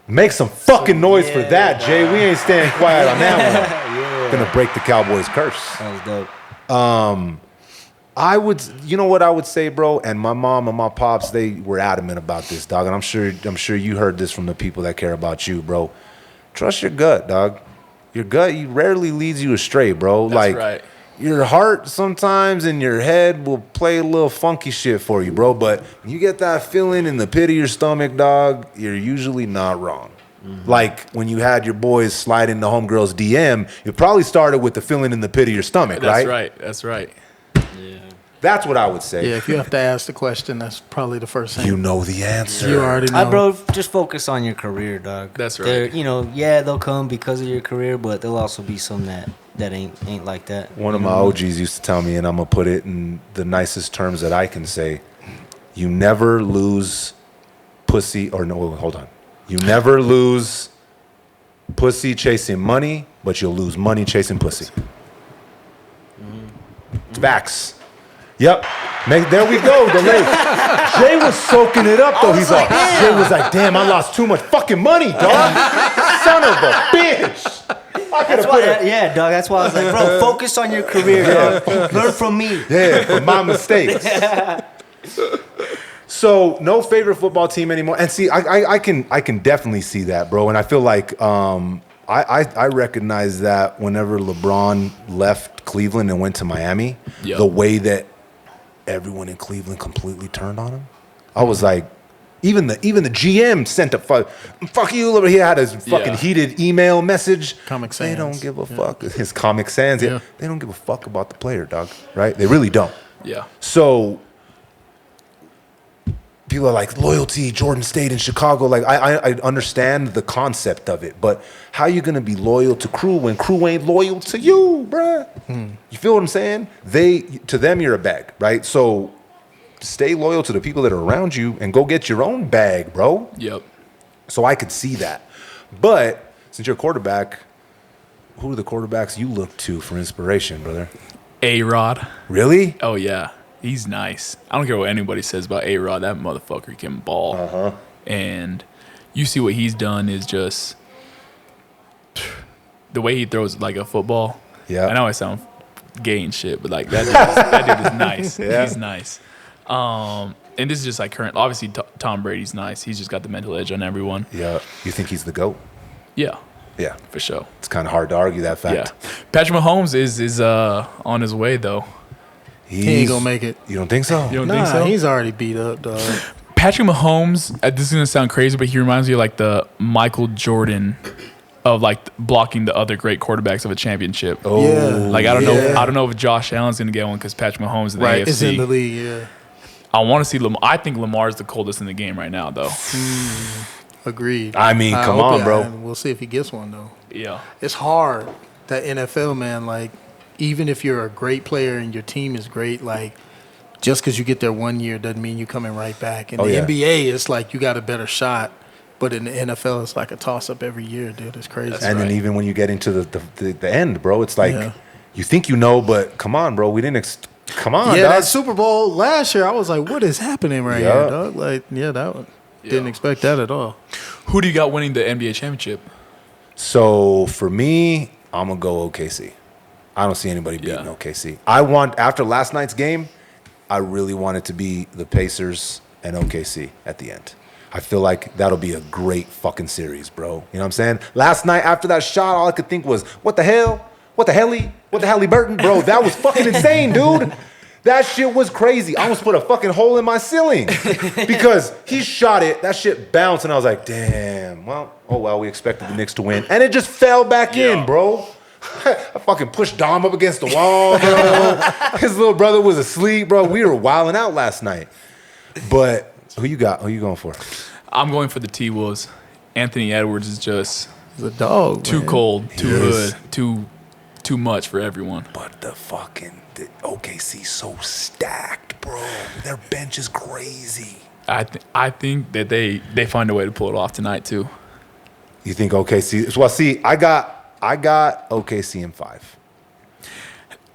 make some fucking noise for that, Jay. We ain't staying quiet on that one. Yeah. Gonna break the Cowboys' curse. That was dope. I would, you know what I would say, bro. And my mom and my pops, they were adamant about this, dog. And I'm sure you heard this from the people that care about you, bro. Trust your gut, dog. Your gut rarely leads you astray, bro. That's right. Your heart sometimes and your head will play a little funky shit for you, bro. But when you get that feeling in the pit of your stomach, dog, you're usually not wrong. Mm-hmm. Like when you had your boys slide into homegirl's DM, you probably started with the feeling in the pit of your stomach, right? That's right. Yeah. That's what I would say. Yeah, if you have to ask the question, that's probably the first thing. You know the answer. You already know. Bro, just focus on your career, dog. That's right. They'll come because of your career, but there'll also be some that ain't like that. One of my OGs used to tell me, and I'm going to put it in the nicest terms that I can say, you never lose pussy, or no, hold on. You never lose pussy chasing money, but you'll lose money chasing pussy. It's facts. Yep. There we go. The lake. Jay was soaking it up, though. He's like, Jay was like, damn, I lost too much fucking money, dog. Son of a bitch. That's why, yeah, dog. That's why I was like, bro, focus on your career, dog. Learn from me. Yeah, from my mistakes. So, no favorite football team anymore. And see, I can definitely see that, bro. And I feel like I recognize that whenever LeBron left Cleveland and went to Miami, the way that everyone in Cleveland completely turned on him. I was like, even the GM sent a fuck you. He had his fucking heated email message. Comic Sans. They don't give a fuck. His Comic Sans. Yeah. They don't give a fuck about the player, dog. Right? They really don't. Yeah. So people are like, loyalty, Jordan stayed in Chicago. Like, I understand the concept of it, but how you gonna be loyal to Crew when Crew ain't loyal to you, bruh? You feel what I'm saying? To them, you're a bag, right? So stay loyal to the people that are around you and go get your own bag, bro. Yep. So I could see that. But since you're a quarterback, who are the quarterbacks you look to for inspiration, brother? A-Rod. Really? Oh, yeah. He's nice. I don't care what anybody says about A-Rod. That motherfucker can ball. Uh-huh. And you see what he's done is just the way he throws like a football. Yeah. I know I sound gay and shit, but like that dude is nice. Yeah. He's nice. And this is just like current. Obviously, Tom Brady's nice. He's just got the mental edge on everyone. Yeah. You think he's the GOAT? Yeah. Yeah. For sure. It's kind of hard to argue that fact. Yeah. Patrick Mahomes is on his way though. He ain't gonna make it. You don't think so? You don't think so? He's already beat up, dog. Patrick Mahomes, this is gonna sound crazy, but he reminds me of like the Michael Jordan of like blocking the other great quarterbacks of a championship. Oh, Yeah. Like I don't know if Josh Allen's gonna get one because Patrick Mahomes is in the AFC. Is in the league, yeah. I want to see Lamar. I think Lamar's the coldest in the game right now, though. Agreed. I mean, come on, bro. We'll see if he gets one though. Yeah. It's hard. That NFL, man, like, even if you're a great player and your team is great, like, just because you get there 1 year doesn't mean you're coming right back. In the NBA, it's like you got a better shot. But in the NFL, it's like a toss-up every year, dude. It's crazy. That's And right. then even when you get into the end, bro, it's like you think you know, but come on, bro. We didn't. Come on, Yeah, dog. that Super Bowl last year, I was like, what is happening right here, dog? Like, that one. Didn't expect that at all. Who do you got winning the NBA championship? So for me, I'm gonna go OKC. I don't see anybody beating OKC. After last night's game, I really want it to be the Pacers and OKC at the end. I feel like that'll be a great fucking series, bro. You know what I'm saying? Last night after that shot, all I could think was, what the hell? What the hell, Burton? Bro, that was fucking insane, dude. That shit was crazy. I almost put a fucking hole in my ceiling because he shot it. That shit bounced, and I was like, damn. Well, we expected the Knicks to win. And it just fell back in, bro. I fucking pushed Dom up against the wall, bro. His little brother was asleep, bro. We were wilding out last night. But who you got? Who you going for? I'm going for the T-Wolves. Anthony Edwards is just He's a dog, too man. cold, too is. hood, too much for everyone. But the OKC so stacked, bro. Their bench is crazy. I think that they find a way to pull it off tonight too. You think OKC? Well, see, I got OKC in 5.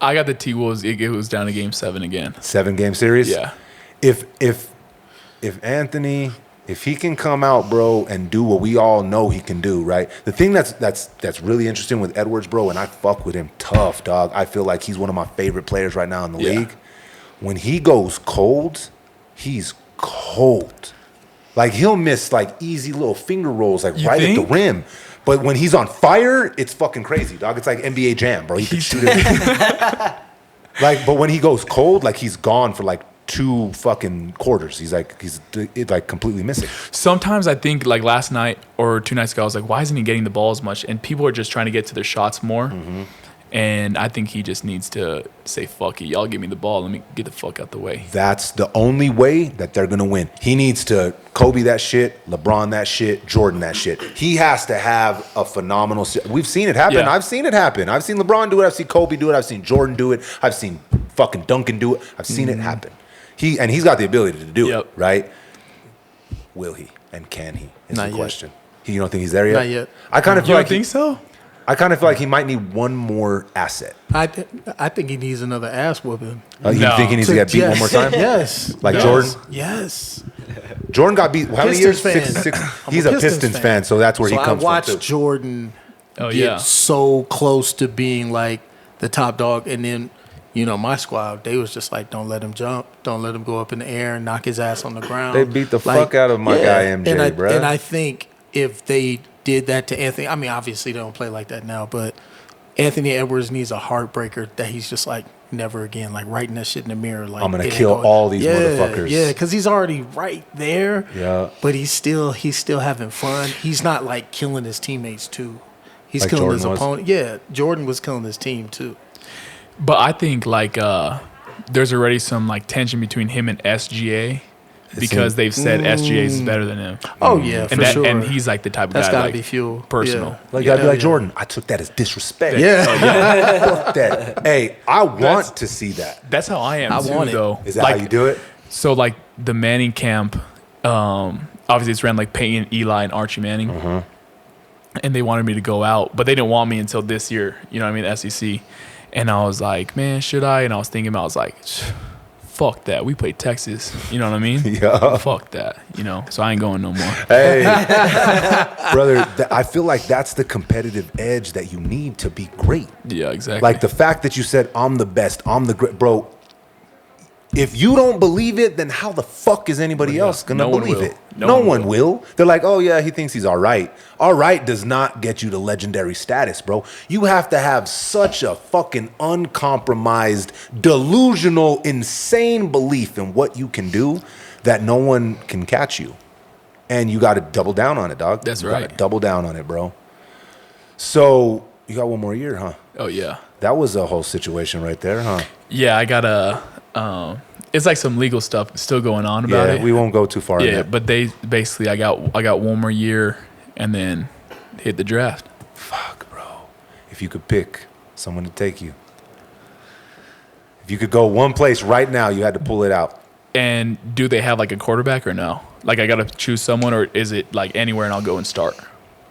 I got the T-Wolves. It goes down to Game 7 again. 7-game series. Yeah. If Anthony, if he can come out, bro, and do what we all know he can do, right? The thing that's really interesting with Edwards, bro, and I fuck with him tough, dog. I feel like he's one of my favorite players right now in the league. When he goes cold, he's cold. Like he'll miss like easy little finger rolls, like right at the rim. But when he's on fire, it's fucking crazy, dog. It's like NBA Jam, bro. He can shoot it. Like, but when he goes cold, like he's gone for like 2 fucking quarters. He's like completely missing. Sometimes I think like last night or 2 nights ago, I was like, why isn't he getting the ball as much? And people are just trying to get to their shots more. Mm-hmm. And I think he just needs to say, fuck it. Y'all give me the ball. Let me get the fuck out the way. That's the only way that they're going to win. He needs to Kobe that shit, LeBron that shit, Jordan that shit. He has to have a phenomenal We've seen it happen. Yeah. I've seen it happen. I've seen LeBron do it. I've seen Kobe do it. I've seen Jordan do it. I've seen fucking Duncan do it. I've seen it happen. He's got the ability to do it, right? Will he and can he? Is the question. You don't think he's there yet? Not yet. I kind of feel you like don't think so? I kind of feel like he might need one more asset. I think he needs another ass whooping. You think he needs to get beat one more time? Yes. Like yes. Jordan? Yes. Jordan got beat how many years? Pistons fan. He's a Pistons fan, so that's where he comes I watched from too. Jordan Oh, get yeah. so close to being like the top dog, and then my squad, they was just like, don't let him jump, don't let him go up in the air and knock his ass on the ground. They beat the fuck out of my guy MJ, bro. And I think if they did that to Anthony, I mean, obviously they don't play like that now, but Anthony Edwards needs a heartbreaker that he's just like, never again, like writing that shit in the mirror. Like, I'm gonna kill all these motherfuckers. Yeah, because he's already right there. Yeah. But he's still having fun. He's not like killing his teammates too. He's Like killing Jordan his was? opponent. Yeah, Jordan was killing his team too. But I think like there's already some like tension between him and SGA because they've said SGA is better than him. Oh yeah, for And sure. and he's like the type of That's guy gotta like be fuel. personal. Yeah. Like, I'd be like, yeah. Jordan, I took that as disrespect. Yeah. Fuck that. Hey, I want to see that. That's how I am I too, want it. though. Is that like, how you do it? So like the Manning camp, obviously it's ran like Peyton, Eli, and Archie Manning, and they wanted me to go out, but they didn't want me until this year. You know what I mean? SEC, and I was like, man, should I? And I was thinking, I was like, fuck that. We play Texas. You know what I mean? Yeah. Fuck that. So I ain't going no more. Hey, brother, I feel like that's the competitive edge that you need to be great. Yeah, exactly. Like the fact that you said, I'm the best, I'm the great. Bro, if you don't believe it, then how the fuck is anybody else going to No one believe will. it? No No one one will. They're like, oh, yeah, he thinks he's all right. All right does not get you to legendary status, bro. You have to have such a fucking uncompromised, delusional, insane belief in what you can do that no one can catch you. And you got to double down on it, dog. That's You right. gotta double down on it, bro. So you got one more year, huh? Oh yeah. That was a whole situation right there, huh? Yeah, I got a. It's like some legal stuff still going on about Yeah, it. we won't go too far. in Yeah, it. but they basically I got one more year and then hit the draft. Fuck, bro. If you could pick someone to take you, if you could go one place right now, you had to pull it out. And do they have like a quarterback or no? Like I got to choose someone, or is it like anywhere and I'll go and start?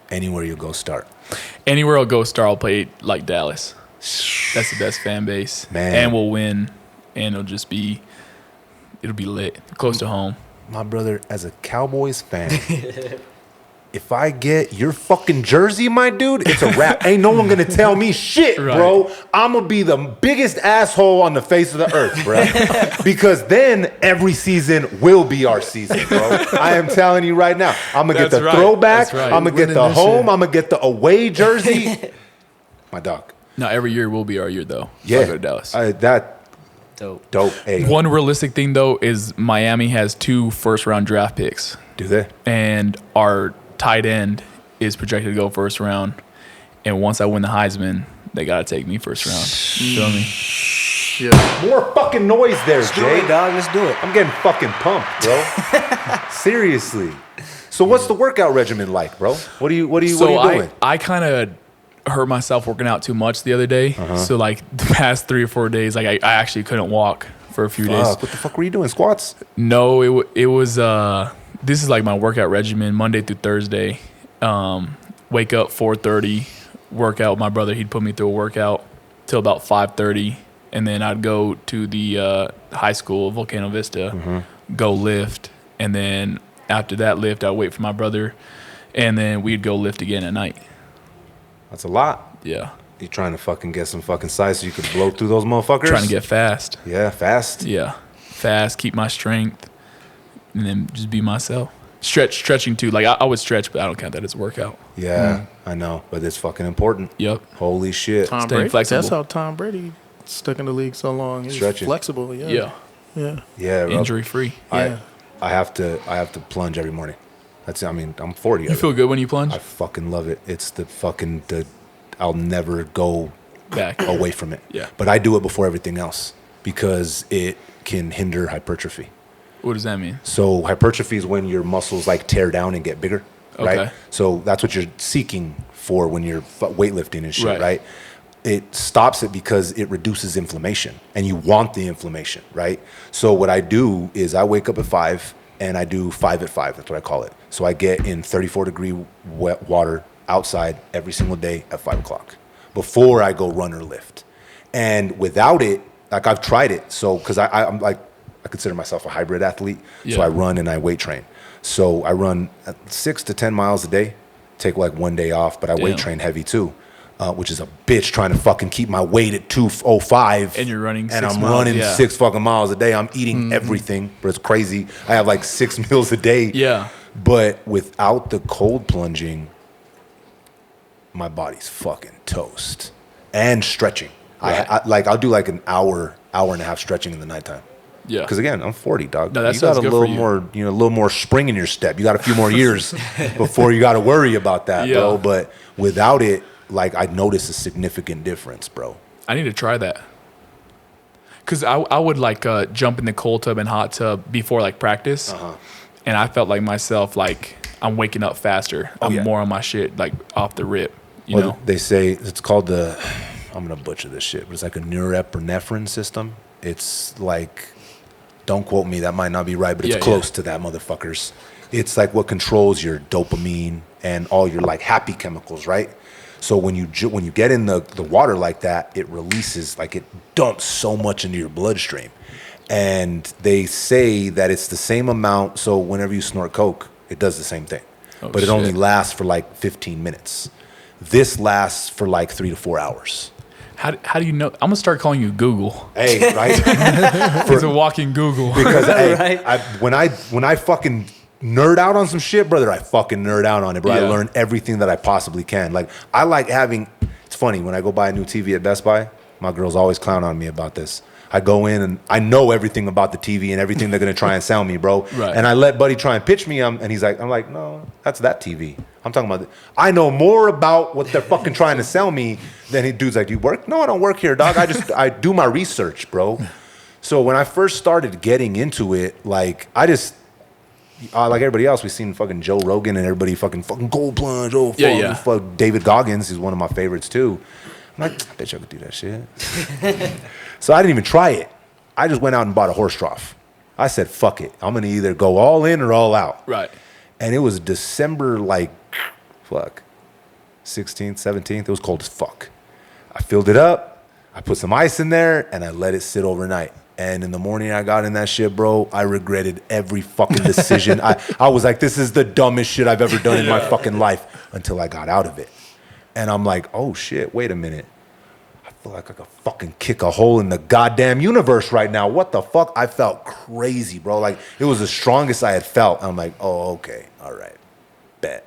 Anywhere you go, start. Anywhere I'll go start, I'll play like Dallas. That's the best fan base. Man. And we'll win, and it'll be lit, close to home. My brother, as a Cowboys fan, if I get your fucking jersey, my dude, it's a wrap. Ain't no one gonna tell me shit, bro. I'm gonna be the biggest asshole on the face of the earth, bro. Because then every season will be our season, bro. I am telling you right now. I'm gonna get That's the right. throwback. That's right. I'm gonna get Winning the this home. year. I'm gonna get the away jersey. My dog. Now every year will be our year though. if Yeah, I go to Dallas. that dope. Hey, One realistic thing though is Miami has 2 first-round draft picks, do they? and our tight end is projected to go first round. And once I win the Heisman, they gotta take me first round. You feel me? Yeah. More fucking noise there, Let's do Jay. it, dog. Let's do it. I'm getting fucking pumped, bro. Seriously. So what's the workout regimen like, bro? What are you doing? I kind of hurt myself working out too much the other day. So like the past 3 or 4 days, like I actually couldn't walk for a few days. Fuck, what the fuck were you doing? Squats? No, it was this is like my workout regimen Monday through Thursday. Wake up 4:30, workout with my brother. He'd put me through a workout till about 5:30, and then I'd go to the high school, Volcano Vista, go lift, and then after that lift, I'd wait for my brother, and then we'd go lift again at night. That's a lot. Yeah, You trying to fucking get some fucking size so you could blow through those motherfuckers? trying to get fast. Yeah, fast. Yeah, fast, keep my strength, and then just be myself. Stretching too. Like I would stretch, but I don't count that as a workout. Yeah, I know, but it's fucking important. Yep. Holy shit. Tom Staying Brady. flexible. That's how Tom Brady stuck in the league so long. He's Stretching. flexible. Yeah. Yeah. Yeah. Yeah, bro. Injury free. Yeah. I have to plunge every morning. I'm 40. You feel good when you plunge? I fucking love it. It's I'll never go Back. away from it. Yeah. But I do it before everything else because it can hinder hypertrophy. What does that mean? So hypertrophy is when your muscles like tear down and get bigger, right? Okay. So that's what you're seeking for when you're weightlifting and shit, Right. right? It stops it because it reduces inflammation, and you want the inflammation, right? So what I do is I wake up at 5 and I do 5 at 5. That's what I call it. So I get in 34-degree wet water outside every single day at 5 o'clock before I go run or lift. And without it, like I've tried it. So, because I'm like, I consider myself a hybrid athlete. So I run and I weight train. So I run 6 to 10 miles a day, take like 1 day off, but I weight train heavy too. Which is a bitch trying to fucking keep my weight at 205. And you're running 6 miles. And I'm running 6 fucking miles a day. I'm eating everything, but it's crazy. I have like 6 meals a day. Yeah. But without the cold plunging, my body's fucking toast. And stretching. Right. I'll do like an hour and a half stretching in the nighttime. Yeah. Because again, I'm 40, dog. No, that you got sounds a good little for you. more, a little more spring in your step. You got a few more years before you got to worry about that, bro. But without it, like I notice a significant difference, bro. I need to try that. Cause I would like jump in the cold tub and hot tub before like practice, and I felt like myself like I'm waking up faster. I'm more on my shit like off the rip. You know, they say it's called the. I'm gonna butcher this shit, but it's like a norepinephrine system. It's like, don't quote me, that might not be right, but it's close to that, motherfuckers. It's like what controls your dopamine and all your like happy chemicals, right? So when you get in the water like that, it releases, like it dumps so much into your bloodstream. And they say that it's the same amount. So whenever you snort coke, it does the same thing. But it only lasts for like 15 minutes. This lasts for like 3 to 4 hours. How do you know? I'm gonna start calling you Google. Hey, right? It's a walking Google. Because hey, when I fucking nerd out on some shit, brother, I fucking nerd out on it, bro. I learn everything that I possibly can. Like I like having. It's funny when I go buy a new TV at Best Buy. My girls always clown on me about this. I go in and I know everything about the TV and everything they're gonna try and sell me, bro. Right. And I let Buddy try and pitch me, and he's like, I'm like, no, that's that TV. I'm talking about. I know more about what they're fucking trying to sell me than he dude's like. Do you work? No, I don't work here, dog. I do my research, bro. So when I first started getting into it, like I just. Like everybody else, we've seen fucking Joe Rogan and everybody fucking cold plunge. Oh, fuck. David Goggins is one of my favorites too. I'm like, I bet you I could do that shit. So I didn't even try it. I just went out and bought a horse trough. I said, fuck it. I'm going to either go all in or all out. Right. And it was December, 16th, 17th. It was cold as fuck. I filled it up. I put some ice in there and I let it sit overnight. And in the morning I got in that shit, bro, I regretted every fucking decision. I was like, this is the dumbest shit I've ever done in my fucking life until I got out of it. And I'm like, oh shit, wait a minute. I feel like I could fucking kick a hole in the goddamn universe right now. What the fuck? I felt crazy, bro. Like it was the strongest I had felt. I'm like, oh, okay, all right, bet.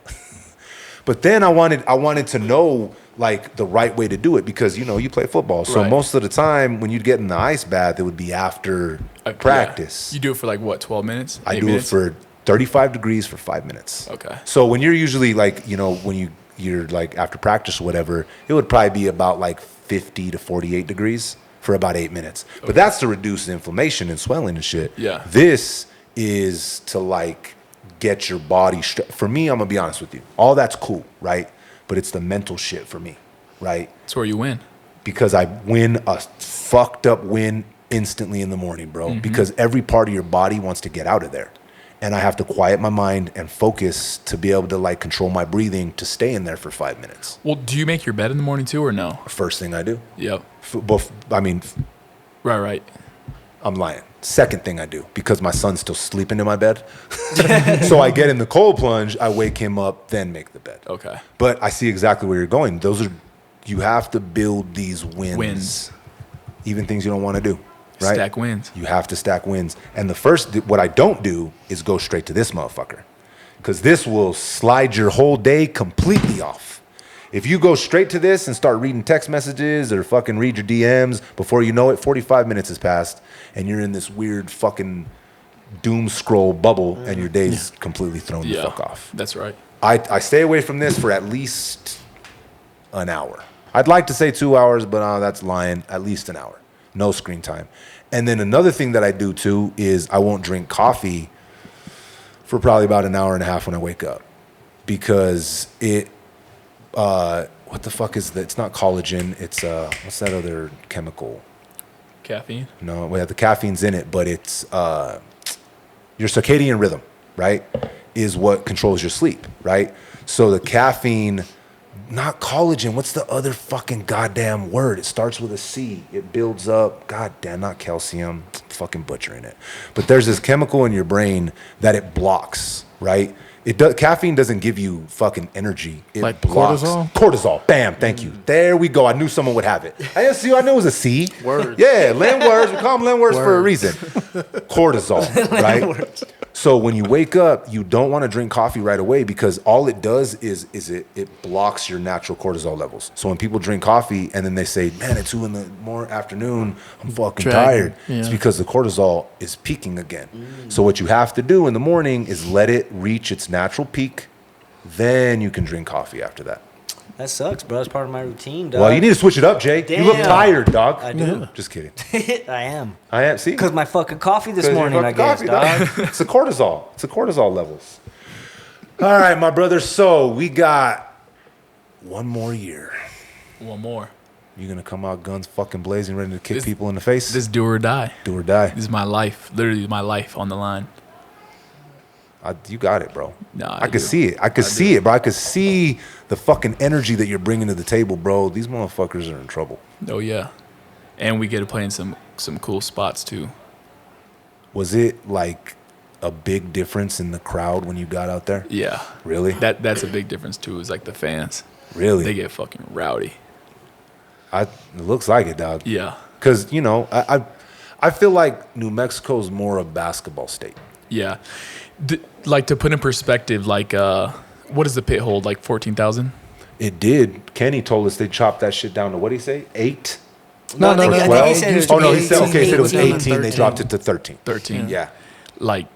But then I wanted to know like the right way to do it because you play football, so most of the time when you'd get in the ice bath, it would be after practice. Yeah. You do it for like what, 12 minutes? I do it for 35 degrees for 5 minutes. Okay. So when you're usually like when you're like after practice or whatever, it would probably be about like 50 to 48 degrees for about 8 minutes. Okay. But that's to reduce the inflammation and swelling and shit. Yeah. This is to like get your body for me, I'm gonna be honest with you. All that's cool, right? But it's the mental shit for me, right? That's where you win. Because I win a fucked up win instantly in the morning, bro. Mm-hmm. Because every part of your body wants to get out of there. And I have to quiet my mind and focus to be able to like control my breathing to stay in there for 5 minutes. Well, do you make your bed in the morning too or no? First thing I do. Yep. Right. I'm lying. Second thing I do, because my son's still sleeping in my bed. So I get in the cold plunge, I wake him up, then make the bed. Okay. But I see exactly where you're going. You have to build these wins. Even things you don't want to do. Right? Stack wins. You have to stack wins. And what I don't do is go straight to this motherfucker. Because this will slide your whole day completely off. If you go straight to this and start reading text messages or fucking read your DMs, before you know it, 45 minutes has passed and you're in this weird fucking doom scroll bubble and your day's completely thrown the fuck off. That's right. I stay away from this for at least an hour. I'd like to say 2 hours, but that's lying. At least an hour. No screen time. And then another thing that I do too is I won't drink coffee for probably about an hour and a half when I wake up. Because what the fuck is that? It's not collagen. It's what's that other chemical? Caffeine? No, the caffeine's in it, but it's your circadian rhythm, right? Is what controls your sleep, right? So the caffeine not collagen. What's the other fucking goddamn word? It starts with a C. It builds up. God damn, not calcium. I'm fucking butchering it. But there's this chemical in your brain that it blocks, right? Caffeine doesn't give you fucking energy. It like blocks. Cortisol. Bam. Thank you. There we go. I knew someone would have it. I knew it was a C. Words. Yeah, Lynn words. We call them Lynn words for a reason. Cortisol, right? So when you wake up, you don't want to drink coffee right away because all it does is it blocks your natural cortisol levels. So when people drink coffee and then they say, man, at 2 in the afternoon, I'm fucking tired. Yeah. It's because the cortisol is peaking again. So what you have to do in the morning is let it reach its natural peak. Then you can drink coffee after that. That sucks, bro. It's part of my routine, dog. Well, you need to switch it up, Jay. Damn. You look tired, dog. I do. Just kidding. I am. I am. See? Because my fucking coffee this morning, I guess, dog. It's the cortisol. It's the cortisol levels. All right, my brother. So we got one more year. One more. You gonna come out guns fucking blazing, ready to kick people in the face? This do or die. Do or die. This is my life. Literally my life on the line. You got it, bro. Nah, I could see it. I could see it, bro. I could see the fucking energy that you're bringing to the table, bro. These motherfuckers are in trouble. Oh yeah, and we get to play in some cool spots too. Was it like a big difference in the crowd when you got out there? Yeah. Really? That's a big difference too. Is like the fans. Really? They get fucking rowdy. It looks like it, dog. Yeah. Because I feel like New Mexico's more a basketball state. Yeah. Like to put in perspective, like what does the pit hold? Like 14,000? It did. Kenny told us they chopped that shit down to, what did he say? 8? No, I think he said it was Oh, no, he said it was 18. 18. They dropped it to 13. 13. Yeah. Like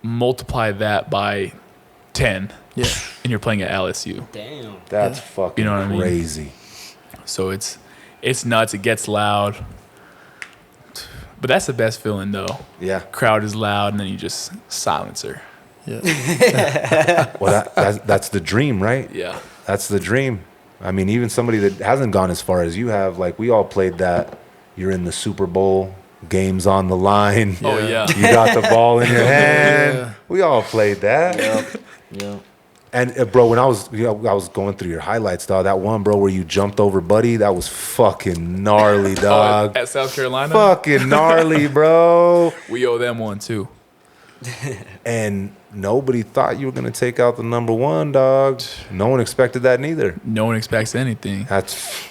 multiply that by 10. Yeah. And you're playing at LSU. Damn. That's fucking You know what I mean? crazy. So it's nuts. It gets loud. But that's the best feeling though. Yeah. Crowd is loud and then you just silence her. Yeah. Well, that's the dream, right? Yeah. That's the dream. I mean, even somebody that hasn't gone as far as you have, like we all played that. You're in the Super Bowl, game's on the line. Oh yeah. You got the ball in your hand. Yeah. We all played that. Yeah. And bro, when I was going through your highlights, dog, that one, bro, where you jumped over Buddy, that was fucking gnarly, dog. Oh, at South Carolina? Fucking gnarly, bro. We owe them one too. And nobody thought you were gonna take out the number 1, dog. No one expected that neither. No one expects anything. That's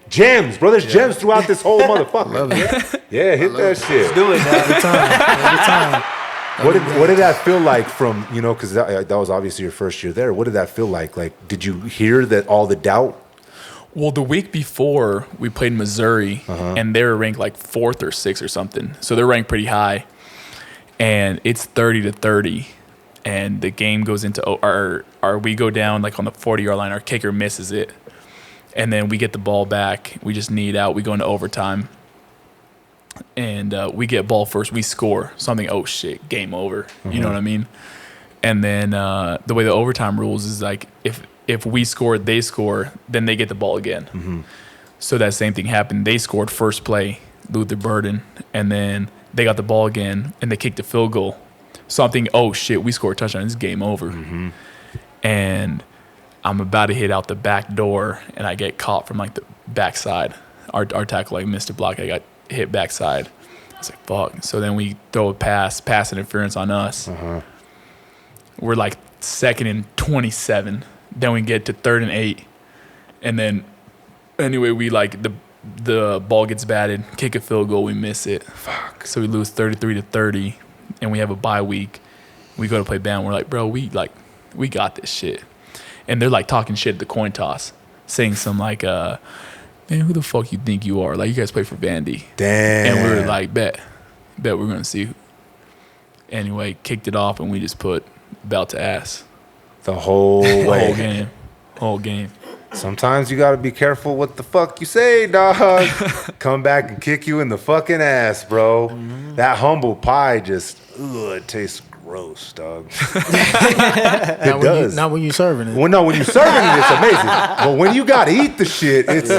gems, bro. There's gems throughout this whole motherfucker. Love it. Yeah, hit that shit. Do it, dog. Every time. What did that feel like from, because that was obviously your first year there. What did that feel like? Like, did you hear that all the doubt? Well, the week before we played Missouri, and they were ranked like 4th or 6th or something. So they're ranked pretty high, and it's 30-30, and the game goes into we go down like on the 40-yard line. Our kicker misses it, and then we get the ball back. We just need out. We go into overtime. And we get ball first, we score something. Oh shit, game over. You know what I mean? And then the way the overtime rules is like if we score, they score, then they get the ball again. So that same thing happened. They scored first play, Luther Burden, and then they got the ball again and they kicked a field goal. So I'm thinking, oh shit, we scored a touchdown. It's game over. And I'm about to hit out the back door, and I get caught from like the backside. Our tackle like missed a block. I got hit backside. I was like, fuck. So then we throw a pass interference on us. We're like 2nd and 27. Then we get to 3rd and 8. And then anyway, we like the ball gets batted, kick a field goal, we miss it. Fuck. So we lose 33-30, and we have a bye week. We go to play Bam. We're like, bro, we got this shit. And they're like talking shit at the coin toss, saying some like man, who the fuck you think you are? Like, you guys play for Vandy. Damn. And we were like, bet we're going to see. Anyway, kicked it off, and we just put belt to ass. The whole way. Whole game. Sometimes you got to be careful what the fuck you say, dog. Come back and kick you in the fucking ass, bro. That humble pie just, it tastes gross, dog. It does. Not when you're serving it. Well, no, when you're serving it, it's amazing. But when you gotta eat the shit, it's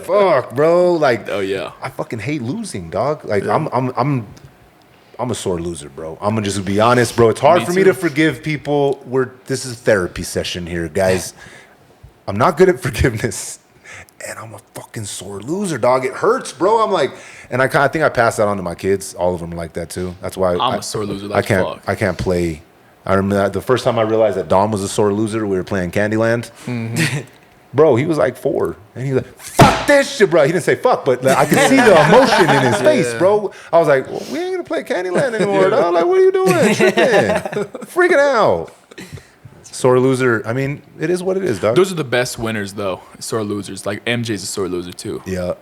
fuck, bro. Like, Oh, yeah. I fucking hate losing, dog. Like, I'm a sore loser, bro. I'm gonna just be honest, bro. It's hard Me for me too. to forgive people. This is a therapy session here, guys. I'm not good at forgiveness. And I'm a fucking sore loser, dog. It hurts, bro. I'm like, and I think I pass that on to my kids. All of them are like that too. That's why I'm a sore loser. I can't play. I remember that the first time I realized that Dom was a sore loser, we were playing Candyland. Mm-hmm. Bro, he was like 4, and he was like, "Fuck this shit, bro." He didn't say "fuck," but I could see the emotion in his face, bro. I was like, "Well, we ain't gonna play Candyland anymore, dog. Like, what are you doing? Tripping, freaking out." Sore loser. I mean, it is what it is, dog. Those are the best winners, though. Sore losers. Like MJ's a sore loser too. Yeah,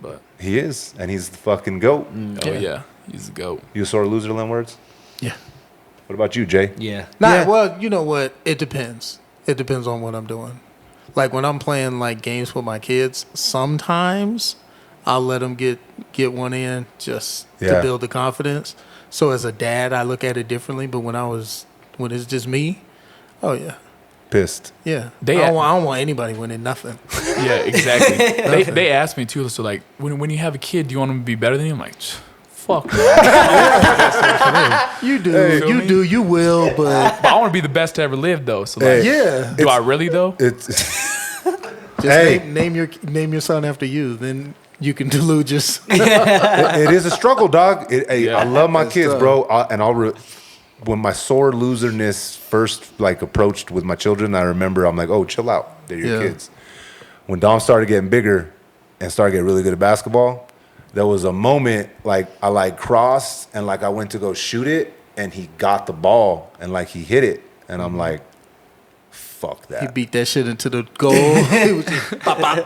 but he is, and he's the fucking GOAT. Oh yeah, he's the GOAT. You a sore loser, Lynn Words? Yeah. What about you, Jay? Yeah. Well, you know what? It depends. It depends on what I'm doing. Like when I'm playing like games with my kids, sometimes I'll let them get one in just to build the confidence. So as a dad, I look at it differently. But when it's just me, oh yeah, pissed. Yeah, I don't want anybody winning nothing. Yeah, exactly. they asked me too. So like, when you have a kid, do you want them to be better than you? I'm like, fuck. You do, you will, but I want to be the best to ever live, though. So like, yeah, do I really though? Just name your son after you, then you can delude yourself. It is a struggle, dog. I love my kids, bro, when my sore loserness first like approached with my children, I remember I'm like, oh, chill out. They're your kids. When Dom started getting bigger and started getting really good at basketball, there was a moment like I like crossed and like I went to go shoot it and he got the ball and like he hit it and I'm like, fuck that. He beat that shit into the goal.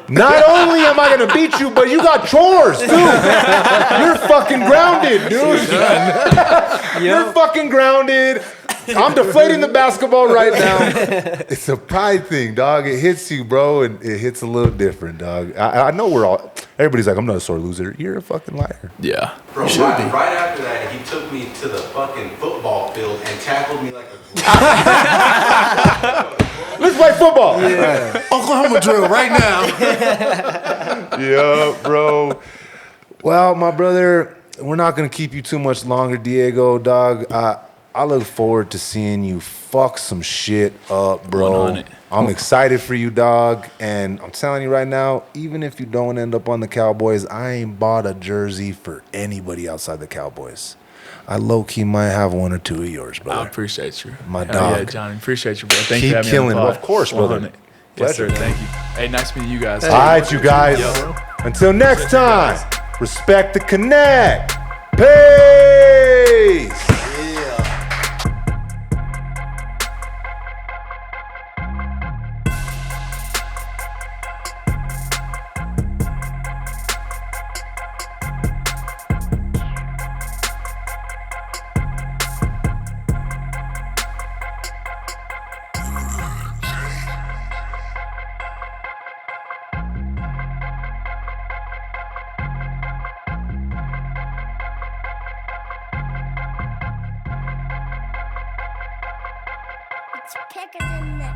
Not only am I gonna beat you, but you got chores too. You're fucking grounded, dude. You're fucking grounded. I'm deflating the basketball right now. It's a pride thing, dog. It hits you, bro, and it hits a little different, dog. I know everybody's like, I'm not a sore loser. You're a fucking liar. Yeah. Bro, right after that, he took me to the fucking football field and tackled me like a Let's play football. Yeah. Oklahoma drill right now. Yeah, bro. Well, my brother, we're not going to keep you too much longer, Diego, dog. I look forward to seeing you fuck some shit up, bro. 100. I'm excited for you, dog. And I'm telling you right now, even if you don't end up on the Cowboys, I ain't bought a jersey for anybody outside the Cowboys. I low-key might have one or two of yours, brother. I appreciate you. My Hell dog. Yeah, Johnny. Appreciate you, bro. Thank Keep you for having killing, me on the pod. of course, brother. 100. Yes, sir. Thank you. Hey, nice meeting you guys. All right, you guys. Until next time, respect the connect. Peace. It's thicker than that.